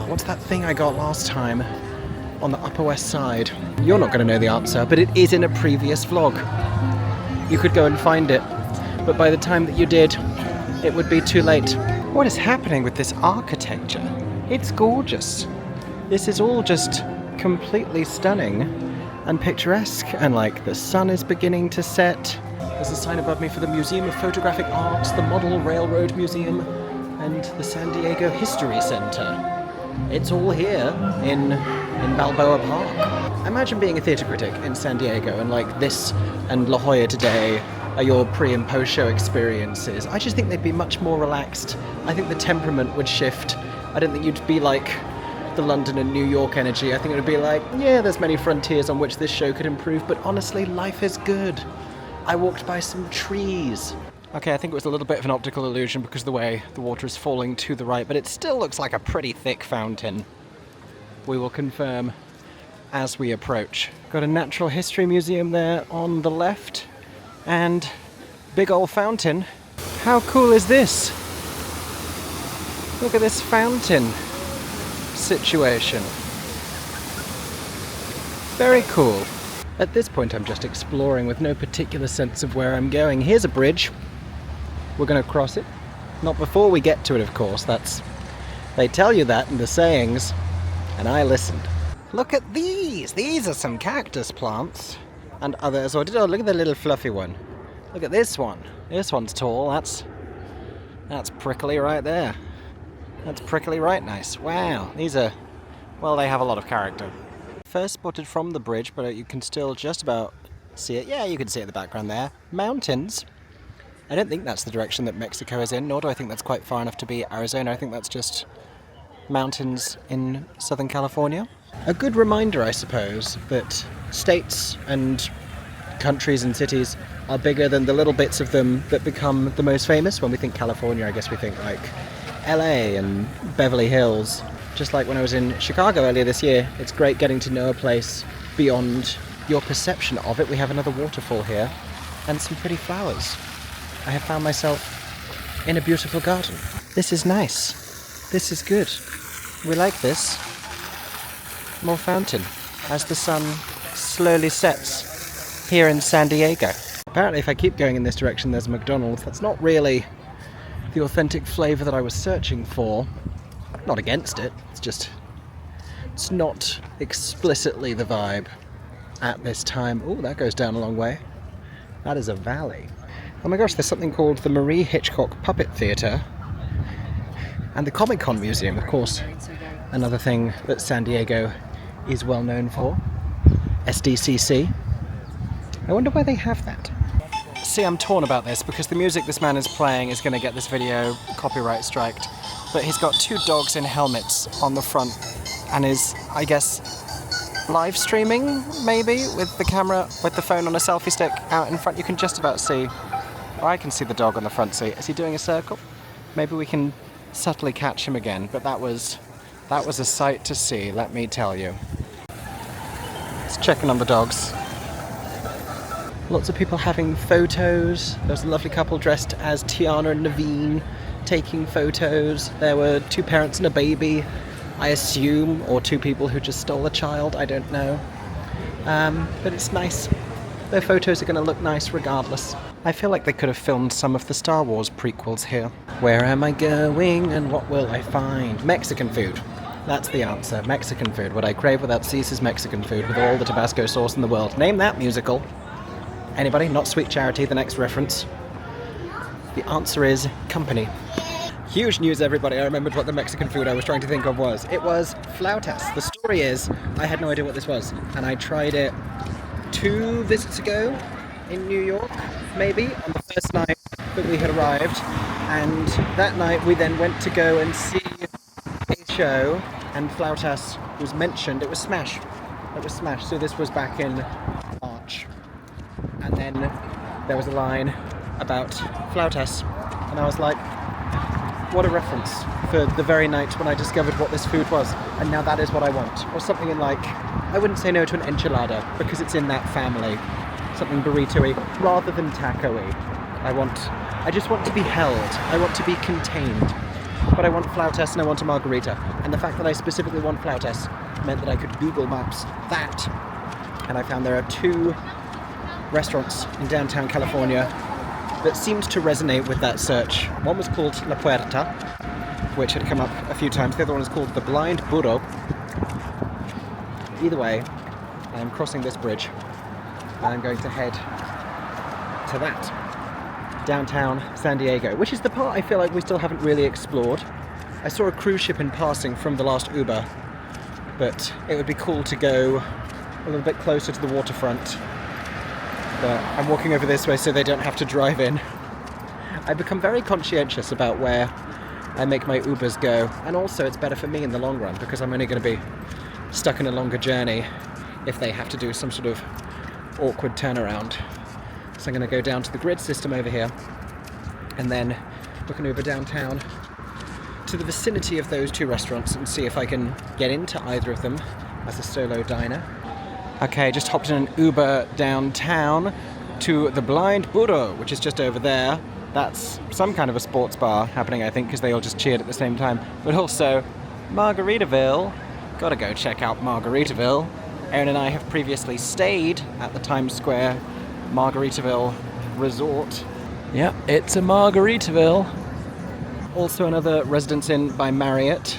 What's that thing I got last time on the Upper West Side? You're not going to know the answer, but it is in a previous vlog. You could go and find it, but by the time that you did, it would be too late. What is happening with this architecture? It's gorgeous. This is all just completely stunning and picturesque, and like the sun is beginning to set. There's a sign above me for the Museum of Photographic Arts, the Model Railroad Museum, and the San Diego History Center. It's all here in Balboa Park. Imagine being a theatre critic in San Diego, and like this and La Jolla today are your pre and post show experiences. I just think they'd be much more relaxed. I think the temperament would shift. I don't think you'd be like the London and New York energy. I think it would be like, yeah, there's many frontiers on which this show could improve, but honestly, life is good. I walked by some trees. Okay, I think it was a little bit of an optical illusion because of the way the water is falling to the right, but it still looks like a pretty thick fountain. We will confirm as we approach. Got a natural history museum there on the left, and big old fountain. How cool is this? Look at this fountain situation. Very cool. At this point I'm just exploring with no particular sense of where I'm going. Here's a bridge. We're going to cross it. Not before we get to it, of course. They tell you that in the sayings, and I listened. Look at these! These are some cactus plants. And others. Oh, look at the little fluffy one. Look at this one. This one's tall. That's prickly right there. That's prickly right nice. Wow. These are, well, they have a lot of character. First spotted from the bridge, but you can still just about see it. Yeah, you can see it in the background there. Mountains. I don't think that's the direction that Mexico is in, nor do I think that's quite far enough to be Arizona. I think that's just mountains in Southern California. A good reminder, I suppose, that states and countries and cities are bigger than the little bits of them that become the most famous. When we think California, I guess we think like LA and Beverly Hills. Just like when I was in Chicago earlier this year, it's great getting to know a place beyond your perception of it. We have another waterfall here and some pretty flowers. I have found myself in a beautiful garden. This is nice. This is good. We like this. More fountain as the sun slowly sets here in San Diego. Apparently if I keep going in this direction there's a McDonald's. That's not really the authentic flavour that I was searching for. Not against it, it's not explicitly the vibe at this time. Oh, that goes down a long way. That is a valley. Oh my gosh, there's something called the Marie Hitchcock Puppet Theatre and the Comic-Con Museum, of course. Another thing that San Diego is well known for. SDCC. I wonder why they have that. See, I'm torn about this because the music this man is playing is going to get this video copyright striked. But he's got two dogs in helmets on the front and is, I guess, live streaming, maybe, with the camera, with the phone on a selfie stick out in front. You can just about see, or I can see the dog on the front seat. Is he doing a circle? Maybe we can subtly catch him again, but that was a sight to see, let me tell you. Let's check in on the dogs. Lots of people having photos. There was a lovely couple dressed as Tiana and Naveen taking photos. There were two parents and a baby, I assume, or two people who just stole a child, I don't know. But it's nice. Their photos are going to look nice regardless. I feel like they could have filmed some of the Star Wars prequels here. Where am I going and what will I find? Mexican food. That's the answer. Mexican food. What I crave without cease is Mexican food with all the Tabasco sauce in the world. Name that musical. Anybody? Not Sweet Charity, the next reference. The answer is Company. Huge news, everybody. I remembered what the Mexican food I was trying to think of was. It was flautas. The story is, I had no idea what this was, and I tried it 2 visits ago in New York, maybe, on the first night that we had arrived. And that night we then went to go and see a show, and flautas was mentioned. It was Smash. It was Smash. So this was back in March. And then there was a line about flautas, and I was like, what a reference for the very night when I discovered what this food was, and now that is what I want. Or something in like, I wouldn't say no to an enchilada, because it's in that family. Something burrito-y, rather than taco-y. I just want to be held. I want to be contained. But I want flautas and I want a margarita. And the fact that I specifically want flautas meant that I could Google Maps that. And I found there are 2 restaurants in downtown California that seemed to resonate with that search. One was called La Puerta, which had come up a few times. The other one is called The Blind Burro. Either way, I'm crossing this bridge and I'm going to head to that. Downtown San Diego, which is the part I feel like we still haven't really explored. I saw a cruise ship in passing from the last Uber, but it would be cool to go a little bit closer to the waterfront. But I'm walking over this way so they don't have to drive in. I become very conscientious about where I make my Ubers go, and also it's better for me in the long run because I'm only going to be stuck in a longer journey if they have to do some sort of awkward turnaround. So I'm going to go down to the grid system over here and then book an Uber downtown to the vicinity of those 2 restaurants and see if I can get into either of them as a solo diner. Okay, just hopped in an Uber downtown to the Blind Burro, which is just over there. That's some kind of a sports bar happening, I think, because they all just cheered at the same time. But also, Margaritaville. Gotta go check out Margaritaville. Erin and I have previously stayed at the Times Square Margaritaville Resort. Yep, it's a Margaritaville. Also another Residence Inn by Marriott,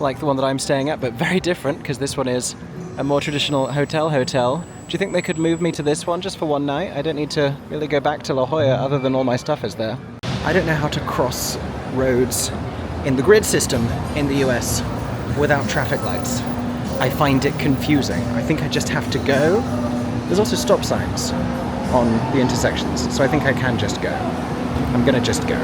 like the one that I'm staying at, but very different, because this one is a more traditional hotel. Do you think they could move me to this one just for one night? I don't need to really go back to La Jolla other than all my stuff is there. I don't know how to cross roads in the grid system in the US without traffic lights. I find it confusing. I think I just have to go. There's also stop signs on the intersections, so I think I can just go. I'm gonna just go.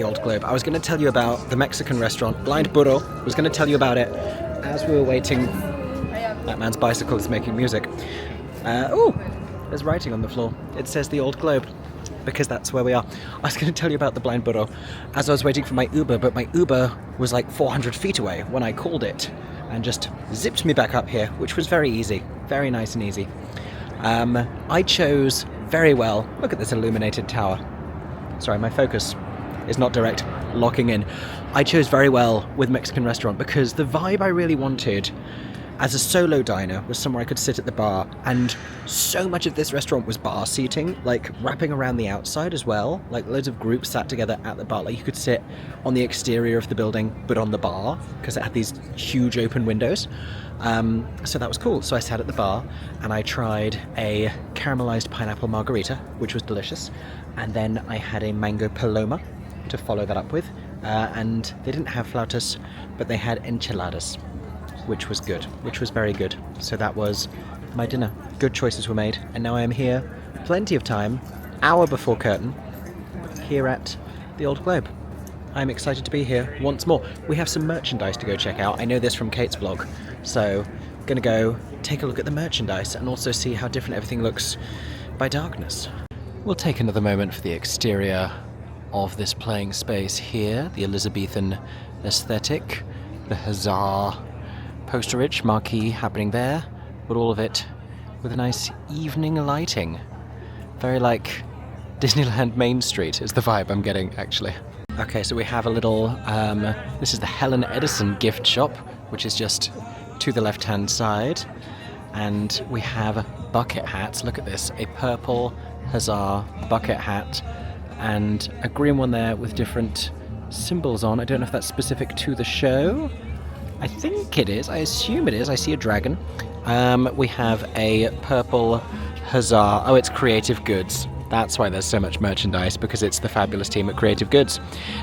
Old Globe. I was going to tell you about the Mexican restaurant, Blind Burro. I was going to tell you about it as we were waiting. That man's bicycle is making music. Oh, there's writing on the floor. It says the Old Globe, because that's where we are. I was going to tell you about the Blind Burro as I was waiting for my Uber, but my Uber was like 400 feet away when I called it and just zipped me back up here, which was very easy. Very nice and easy. I chose very well. Look at this illuminated tower. Sorry, my focus is not direct, locking in. I chose very well with Mexican restaurant because the vibe I really wanted as a solo diner was somewhere I could sit at the bar, and so much of this restaurant was bar seating, like wrapping around the outside as well, like loads of groups sat together at the bar. Like you could sit on the exterior of the building but on the bar because it had these huge open windows. So that was cool. So I sat at the bar and I tried a caramelized pineapple margarita, which was delicious, and then I had a mango paloma to follow that up with, and they didn't have flautas, but they had enchiladas, which was good, which was very good. So that was my dinner. Good choices were made, and now I am here, plenty of time, hour before curtain, here at the Old Globe. I'm excited to be here once more. We have some merchandise to go check out. I know this from Kate's vlog, so gonna go take a look at the merchandise and also see how different everything looks by darkness. We'll take another moment for the exterior of this playing space here, the Elizabethan aesthetic, the Huzzah posterage marquee happening there, but all of it with a nice evening lighting. Very like Disneyland Main Street is the vibe I'm getting, actually. Okay, so we have a little, this is the Helen Edison gift shop, which is just to the left-hand side. And we have bucket hats. Look at this, a purple Huzzah bucket hat and a green one there with different symbols on. I don't know if that's specific to the show. I think it is. I assume it is. I see a dragon. We have a purple Huzzah. Oh, it's Creative Goods. That's why there's so much merchandise, because it's the fabulous team at Creative Goods.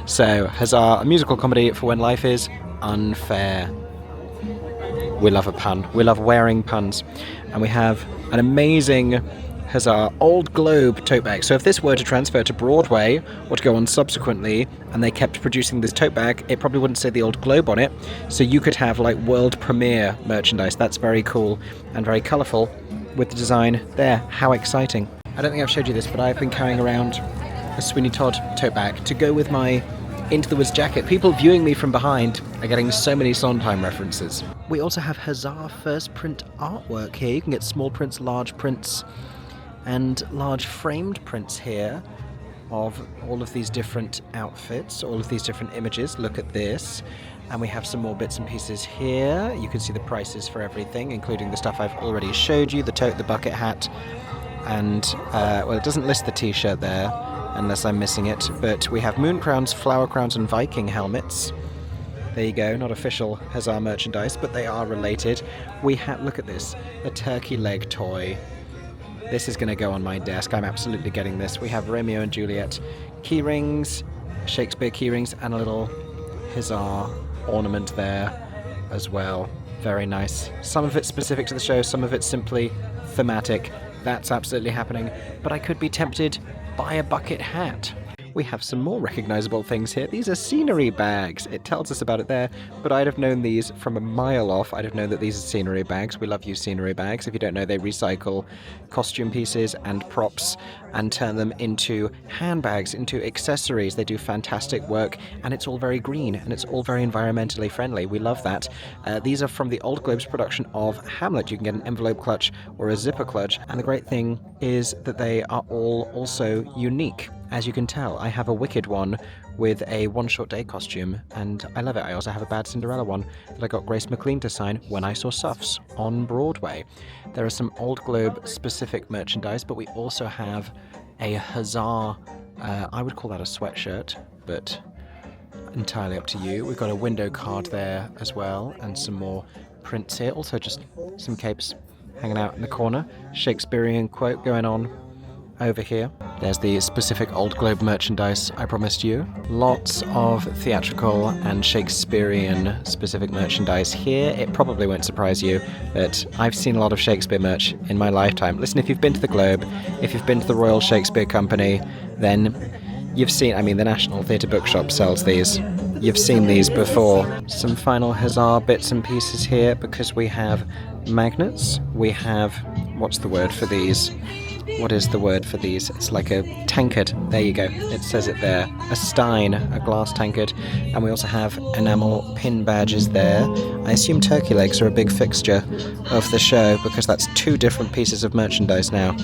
So, Huzzah, a musical comedy for when life is unfair. We love a pun. We love wearing puns. And we have an amazing Huzzah Old Globe tote bag. So if this were to transfer to Broadway or to go on subsequently and they kept producing this tote bag, it probably wouldn't say the Old Globe on it. So you could have like world premiere merchandise. That's very cool and very colourful with the design there. How exciting. I don't think I've showed you this, but I've been carrying around a Sweeney Todd tote bag to go with my Into the Woods jacket. People viewing me from behind are getting so many Sondheim references. We also have Huzzah first print artwork here. You can get small prints, large prints, and large framed prints here of all of these different outfits, all of these different images. Look at this. And we have some more bits and pieces here. You can see the prices for everything, including the stuff I've already showed you, the tote, the bucket hat, and, well, it doesn't list the t-shirt there, unless I'm missing it, but we have moon crowns, flower crowns, and Viking helmets. There you go, not official Huzzah merchandise, but they are related. We have, look at this, the turkey leg toy. This is going to go on my desk. I'm absolutely getting this. We have Romeo and Juliet key rings, Shakespeare key rings, and a little Huzzah ornament there as well. Very nice. Some of it's specific to the show, some of it's simply thematic. That's absolutely happening. But I could be tempted by a bucket hat. We have some more recognizable things here. These are scenery bags. It tells us about it there, but I'd have known these from a mile off. I'd have known that these are scenery bags. We love use scenery bags. If you don't know, they recycle costume pieces and props and turn them into handbags, into accessories. They do fantastic work, and it's all very green, and it's all very environmentally friendly. We love that. These are from the Old Globe's production of Hamlet. You can get an envelope clutch or a zipper clutch, and the great thing is that they are all also unique. As you can tell, I have a Wicked one with a One Short Day costume, and I love it. I also have a Bad Cinderella one that I got Grace McLean to sign when I saw SUFFS on Broadway. There are some Old Globe specific merchandise, but we also have a Huzzah, I would call that a sweatshirt, but entirely up to you. We've got a window card there as well, and some more prints here. Also just some capes hanging out in the corner. Shakespearean quote going on over here. There's the specific Old Globe merchandise I promised you. Lots of theatrical and Shakespearean specific merchandise here. It probably won't surprise you that I've seen a lot of Shakespeare merch in my lifetime. Listen, if you've been to the Globe, if you've been to the Royal Shakespeare Company, then You've seen, I mean, the National Theatre Bookshop sells these. You've seen these before. Some final Huzzah bits and pieces here because we have magnets. We have, what's the word for these? What is the word for these? It's like a tankard. There you go. It says it there. A stein, a glass tankard. And we also have enamel pin badges there. I assume turkey legs are a big fixture of the show because that's 2 different pieces of merchandise now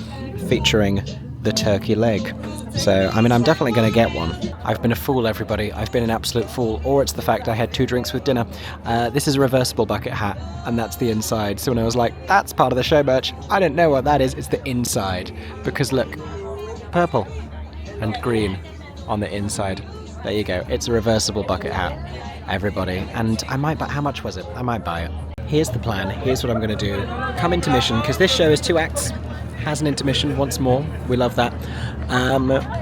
featuring the turkey leg. So, I mean, I'm definitely going to get one. I've been a fool, everybody. I've been an absolute fool. Or it's the fact I had 2 drinks with dinner. This is a reversible bucket hat, and that's the inside. So when I was like, that's part of the show merch, I don't know what that is. It's the inside. Because look, purple and green on the inside. There you go. It's a reversible bucket hat, everybody. And I might buy, how much was it? I might buy it. Here's the plan. Here's what I'm going to do. Come intermission, because this show is 2 acts. Has an intermission once more. We love that.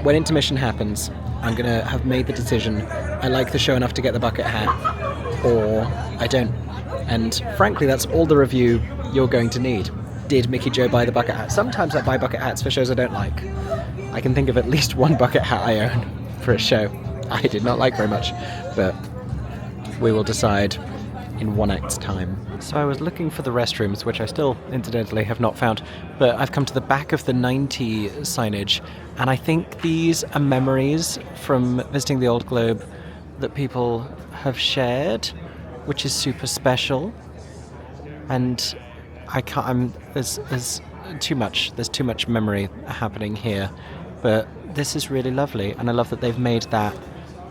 When intermission happens, I'm going to have made the decision. I like the show enough to get the bucket hat, or I don't. And frankly, that's all the review you're going to need. Did Mickey Jo buy the bucket hat? Sometimes I buy bucket hats for shows I don't like. I can think of at least 1 bucket hat I own for a show I did not like very much, but we will decide in 1 act's time. So I was looking for the restrooms, which I still, incidentally, have not found, but I've come to the back of the 90 signage, and I think these are memories from visiting the Old Globe that people have shared, which is super special. And I can't, there's too much memory happening here, but this is really lovely, and I love that they've made that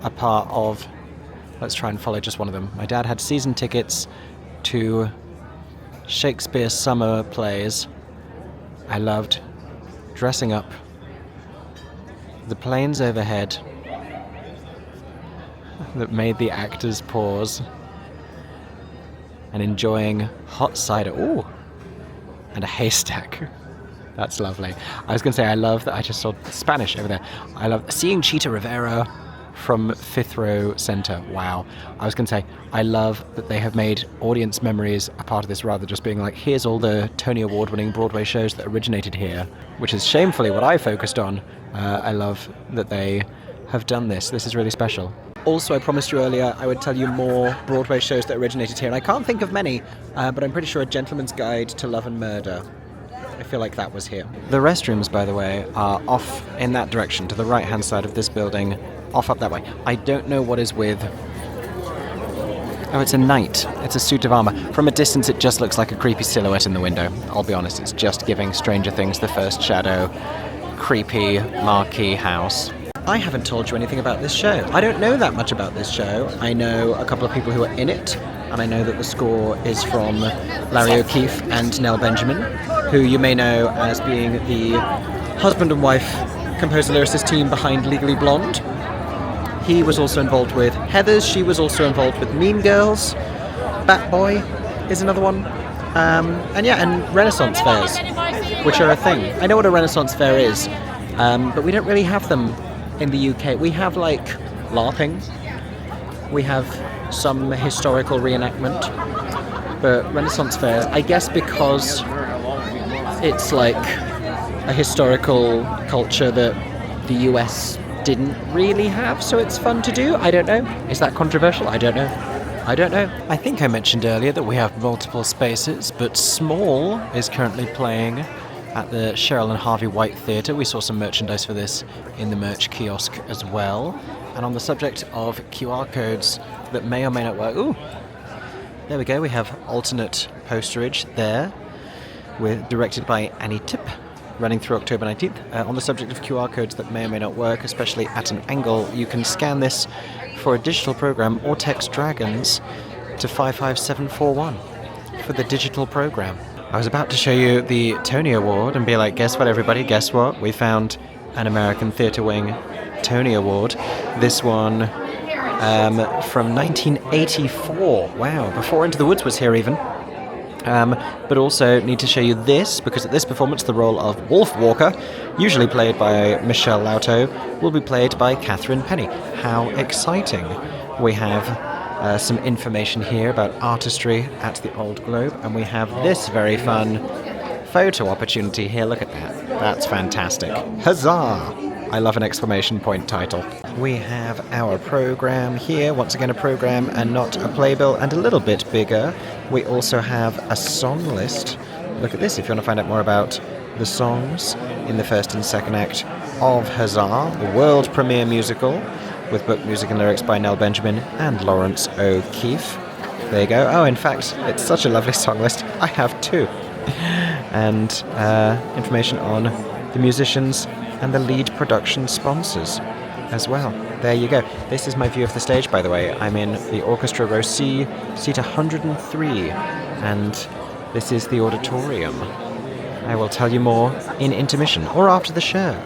a part of. Let's try and follow just one of them. My dad had season tickets to Shakespeare summer plays. I loved dressing up, the planes overhead that made the actors pause, and enjoying hot cider. Ooh, and a haystack. That's lovely. I was going to say, I love that I just saw Spanish over there. I love seeing Chita Rivera from 5th row centre. Wow. I was going to say, I love that they have made audience memories a part of this rather than just being like, here's all the Tony Award winning Broadway shows that originated here, which is shamefully what I focused on. I love that they have done this. This is really special. Also, I promised you earlier I would tell you more Broadway shows that originated here, and I can't think of many, but I'm pretty sure A Gentleman's Guide to Love and Murder. I feel like that was here. The restrooms, by the way, are off in that direction, to the right-hand side of this building, off up that way. I don't know what is with. Oh, it's a knight. It's a suit of armour. From a distance, it just looks like a creepy silhouette in the window. I'll be honest, it's just giving Stranger Things the first shadow. Creepy, marquee house. I haven't told you anything about this show. I don't know that much about this show. I know a couple of people who are in it, and I know that the score is from Larry O'Keefe and Nell Benjamin, who you may know as being the husband and wife composer-lyricist team behind Legally Blonde. He was also involved with Heathers. She was also involved with Mean Girls. Bat Boy is another one. And Renaissance fairs, which are a thing. I know what a Renaissance fair is, but we don't really have them in the UK. We have, like, LARPing. We have some historical reenactment. But Renaissance fairs, I guess because it's like a historical culture that the US didn't really have, so it's fun to do. I don't know. Is that controversial? I don't know. I think I mentioned earlier that we have multiple spaces, but Small is currently playing at the Cheryl and Harvey White Theatre. We saw some merchandise for this in the merch kiosk as well. And on the subject of QR codes that may or may not work, ooh, there we go. We have alternate posterage there, directed by Annie Tipp, running through October 19th. On the subject of QR codes that may or may not work, especially at an angle, you can scan this for a digital program or text Dragons to 55741 for the digital program. I was about to show you the Tony Award and be like, guess what, everybody, guess what? We found an American Theatre Wing Tony Award. This one from 1984. Wow, before Into the Woods was here even. But also need to show you this, because at this performance the role of Wolf Walker, usually played by Michelle Lauto, will be played by Catherine Penny. How exciting. We have some information here about artistry at the Old Globe, and we have this very fun photo opportunity here. Look at that. That's fantastic. Huzzah! I love an exclamation point title. We have our program here. Once again, a program and not a playbill, and a little bit bigger. We also have a song list. Look at this if you want to find out more about the songs in the first and second act of Huzzah, the world premiere musical, with book music and lyrics by Nell Benjamin and Lawrence O'Keefe. There you go. Oh, in fact, it's such a lovely song list. I have two. And information on the musicians and the lead production sponsors as well. There you go. This is my view of the stage, by the way. I'm in the orchestra row C, seat 103, and this is the auditorium. I will tell you more in intermission or after the show.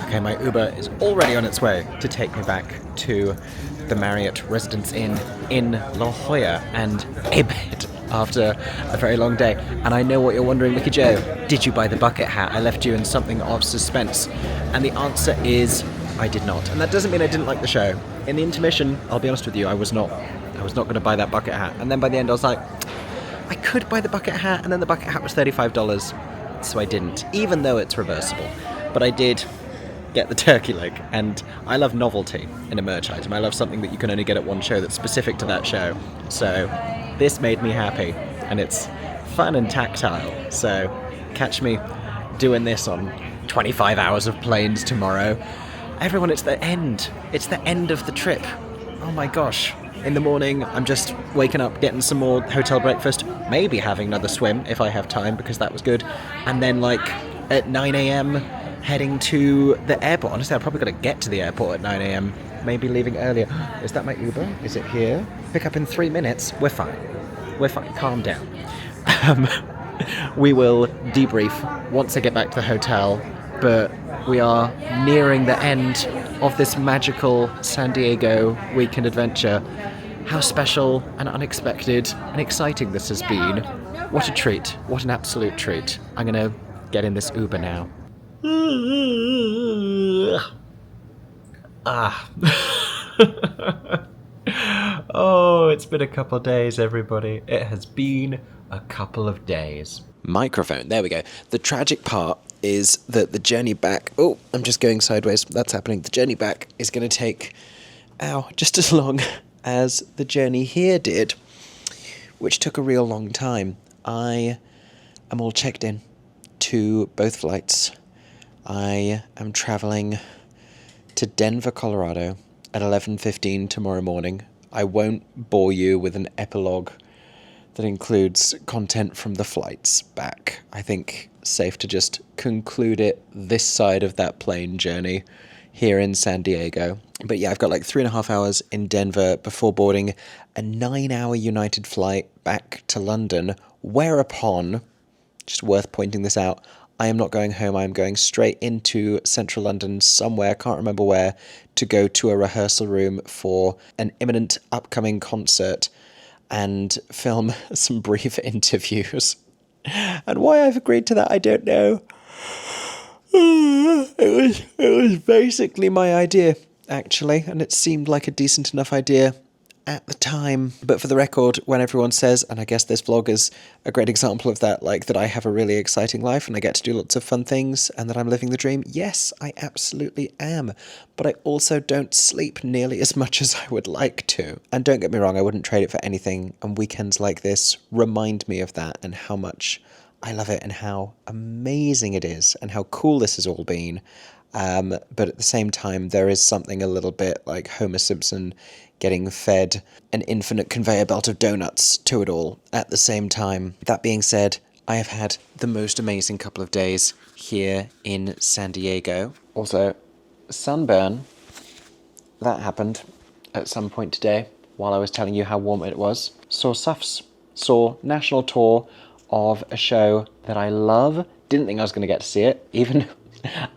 Okay, my Uber is already on its way to take me back to the Marriott Residence Inn in La Jolla and a bed after a very long day. And I know what you're wondering, Mickey Jo, did you buy the bucket hat? I left you in something of suspense. And the answer is, I did not. And that doesn't mean I didn't like the show. In the intermission, I'll be honest with you, I was not going to buy that bucket hat. And then by the end I was like, I could buy the bucket hat, and then the bucket hat was $35, so I didn't, even though it's reversible. But I did get the turkey leg, and I love novelty in a merch item. I love something that you can only get at one show that's specific to that show. So this made me happy, and it's fun and tactile. So catch me doing this on 25 hours of planes tomorrow. Everyone, it's the end. It's the end of the trip. Oh my gosh. In the morning, I'm just waking up, getting some more hotel breakfast, maybe having another swim if I have time, because that was good. And then like at 9 a.m, heading to the airport. Honestly, I've probably got to get to the airport at 9 a.m, maybe leaving earlier. Is that my Uber? Is it here? Pick up in 3 minutes. We're fine. We're fine. Calm down. We will debrief once I get back to the hotel, but we are nearing the end of this magical San Diego weekend adventure. How special and unexpected and exciting this has been. What a treat. What an absolute treat. I'm going to get in this Uber now. Oh, it's been a couple of days, everybody. It has been a couple of days. Microphone, there we go. The tragic part is that the journey back... Oh, I'm just going sideways. That's happening. The journey back is going to take, just as long as the journey here did, which took a real long time. I am all checked in to both flights. I am traveling to Denver, Colorado at 11:15 tomorrow morning. I won't bore you with an epilogue that includes content from the flights back. I think safe to just conclude it this side of that plane journey here in San Diego. But yeah, I've got like 3.5 hours in Denver before boarding a 9-hour United flight back to London, whereupon, just worth pointing this out, I am not going home. I am going straight into central London somewhere, can't remember where, to go to a rehearsal room for an imminent upcoming concert and film some brief interviews. And why I've agreed to that, I don't know. It was basically my idea, actually, and it seemed like a decent enough idea at the time. But for the record, when everyone says, and I guess this vlog is a great example of that, like that I have a really exciting life and I get to do lots of fun things and that I'm living the dream, yes, I absolutely am. But I also don't sleep nearly as much as I would like to. And don't get me wrong, I wouldn't trade it for anything, and weekends like this remind me of that and how much I love it and how amazing it is and how cool this has all been. But at the same time, there is something a little bit like Homer Simpson getting fed an infinite conveyor belt of donuts to it all at the same time. That being said, I have had the most amazing couple of days here in San Diego. Also, sunburn, that happened at some point today while I was telling you how warm it was. Saw SUFFS, saw National Tour of a show that I love. Didn't think I was going to get to see it, even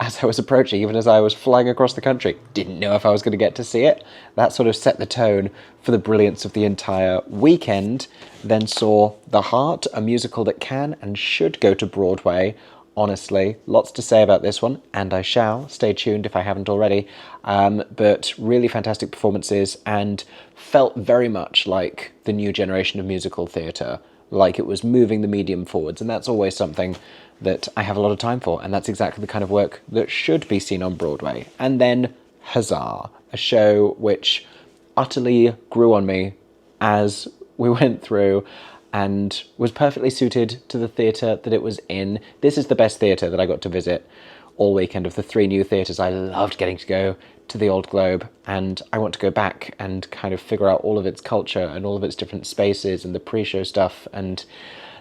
as I was approaching, even as I was flying across the country. Didn't know if I was going to get to see it. That sort of set the tone for the brilliance of the entire weekend. Then saw The Heart, a musical that can and should go to Broadway. Honestly, lots to say about this one, and I shall. Stay tuned if I haven't already. But really fantastic performances, and felt very much like the new generation of musical theatre, like it was moving the medium forwards, and that's always something that I have a lot of time for, and that's exactly the kind of work that should be seen on Broadway. And then Huzzah, a show which utterly grew on me as we went through and was perfectly suited to the theatre that it was in. This is the best theatre that I got to visit all weekend of the 3 new theatres. I loved getting to go to the Old Globe, and I want to go back and kind of figure out all of its culture and all of its different spaces and the pre-show stuff and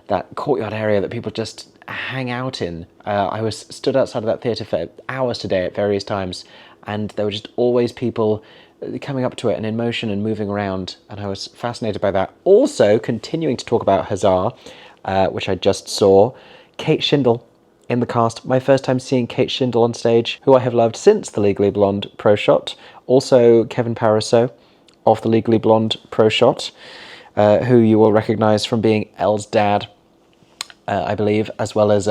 that courtyard area that people just hang out in. I was stood outside of that theatre for hours today at various times, and there were just always people coming up to it and in motion and moving around, and I was fascinated by that. Also, continuing to talk about Huzzah, which I just saw, Kate Shindle in the cast. My first time seeing Kate Shindle on stage, who I have loved since the Legally Blonde Pro Shot. Also Kevin Paraso of the Legally Blonde Pro Shot, who you will recognise from being Elle's dad, I believe, as well as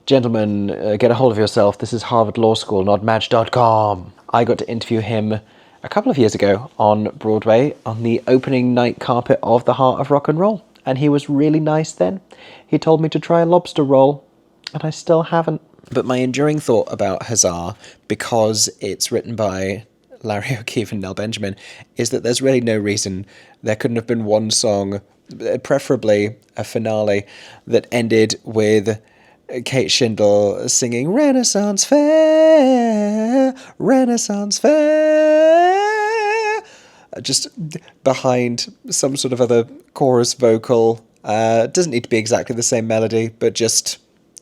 gentlemen, get a hold of yourself. This is Harvard Law School, not Match.com. I got to interview him a couple of years ago on Broadway on the opening night carpet of The Heart of Rock and Roll, and he was really nice then. He told me to try a lobster roll, and I still haven't. But my enduring thought about Huzzah, because it's written by Larry O'Keefe and Nell Benjamin, is that there's really no reason there couldn't have been one song, preferably a finale, that ended with Kate Shindle singing Renaissance Fair, Renaissance Fair, just behind some sort of other chorus vocal. Doesn't need to be exactly the same melody, but just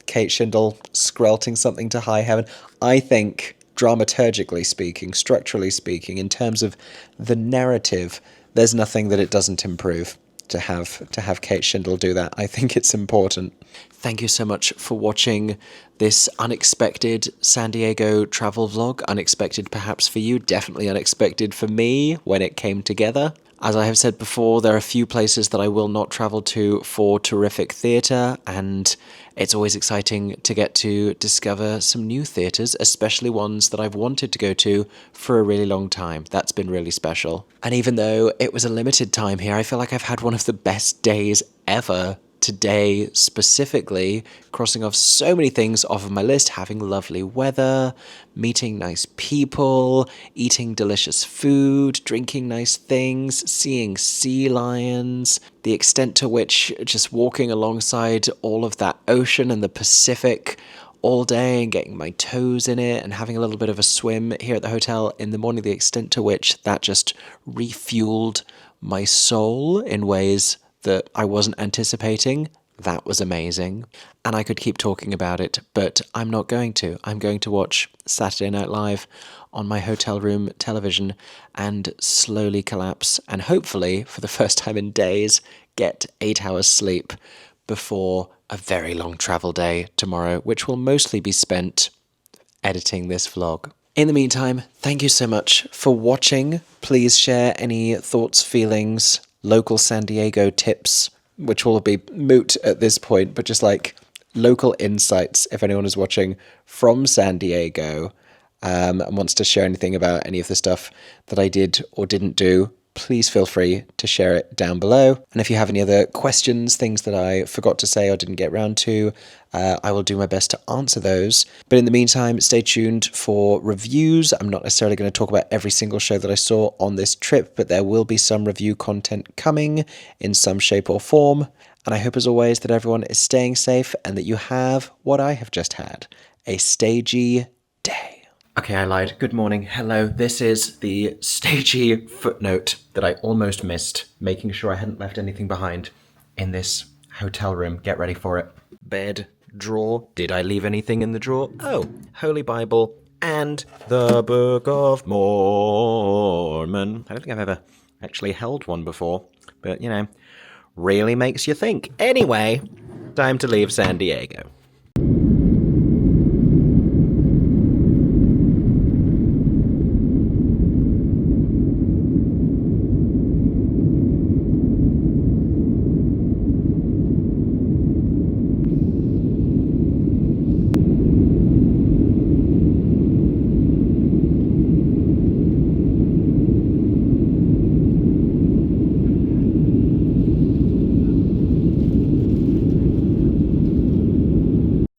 Kate Shindle skrelting something to high heaven. I think, dramaturgically speaking, structurally speaking, in terms of the narrative, there's nothing that it doesn't improve to have Kate Shindle do that. I think it's important. Thank you so much for watching this unexpected San Diego travel vlog. Unexpected perhaps for you, definitely unexpected for me when it came together. As I have said before, there are a few places that I will not travel to for terrific theatre, and it's always exciting to get to discover some new theatres, especially ones that I've wanted to go to for a really long time. That's been really special. And even though it was a limited time here, I feel like I've had one of the best days ever today, specifically, crossing off so many things off of my list, having lovely weather, meeting nice people, eating delicious food, drinking nice things, seeing sea lions, the extent to which just walking alongside all of that ocean and the Pacific all day and getting my toes in it and having a little bit of a swim here at the hotel in the morning, the extent to which that just refueled my soul in ways that I wasn't anticipating. That was amazing. And I could keep talking about it, but I'm not going to. I'm going to watch Saturday Night Live on my hotel room television and slowly collapse, and hopefully, for the first time in days, get 8 hours sleep before a very long travel day tomorrow, which will mostly be spent editing this vlog. In the meantime, thank you so much for watching. Please share any thoughts, feelings, local San Diego tips, which will be moot at this point, but just like local insights if anyone is watching from San Diego and wants to share anything about any of the stuff that I did or didn't do. Please feel free to share it down below. And if you have any other questions, things that I forgot to say or didn't get round to, I will do my best to answer those. But in the meantime, stay tuned for reviews. I'm not necessarily going to talk about every single show that I saw on this trip, but there will be some review content coming in some shape or form. And I hope, as always, that everyone is staying safe and that you have what I have just had, a stagey day. Okay, I lied. Good morning. Hello. This is the stagey footnote that I almost missed, making sure I hadn't left anything behind in this hotel room. Get ready for it. Bed, drawer. Did I leave anything in the drawer? Oh, Holy Bible and the Book of Mormon. I don't think I've ever actually held one before, but, you know, really makes you think. Anyway, time to leave San Diego.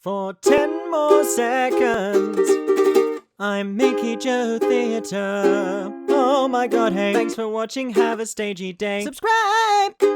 For 10 more seconds, I'm MickeyJoTheatre. Oh my god, hey. Thanks for watching, have a stagey day. Subscribe!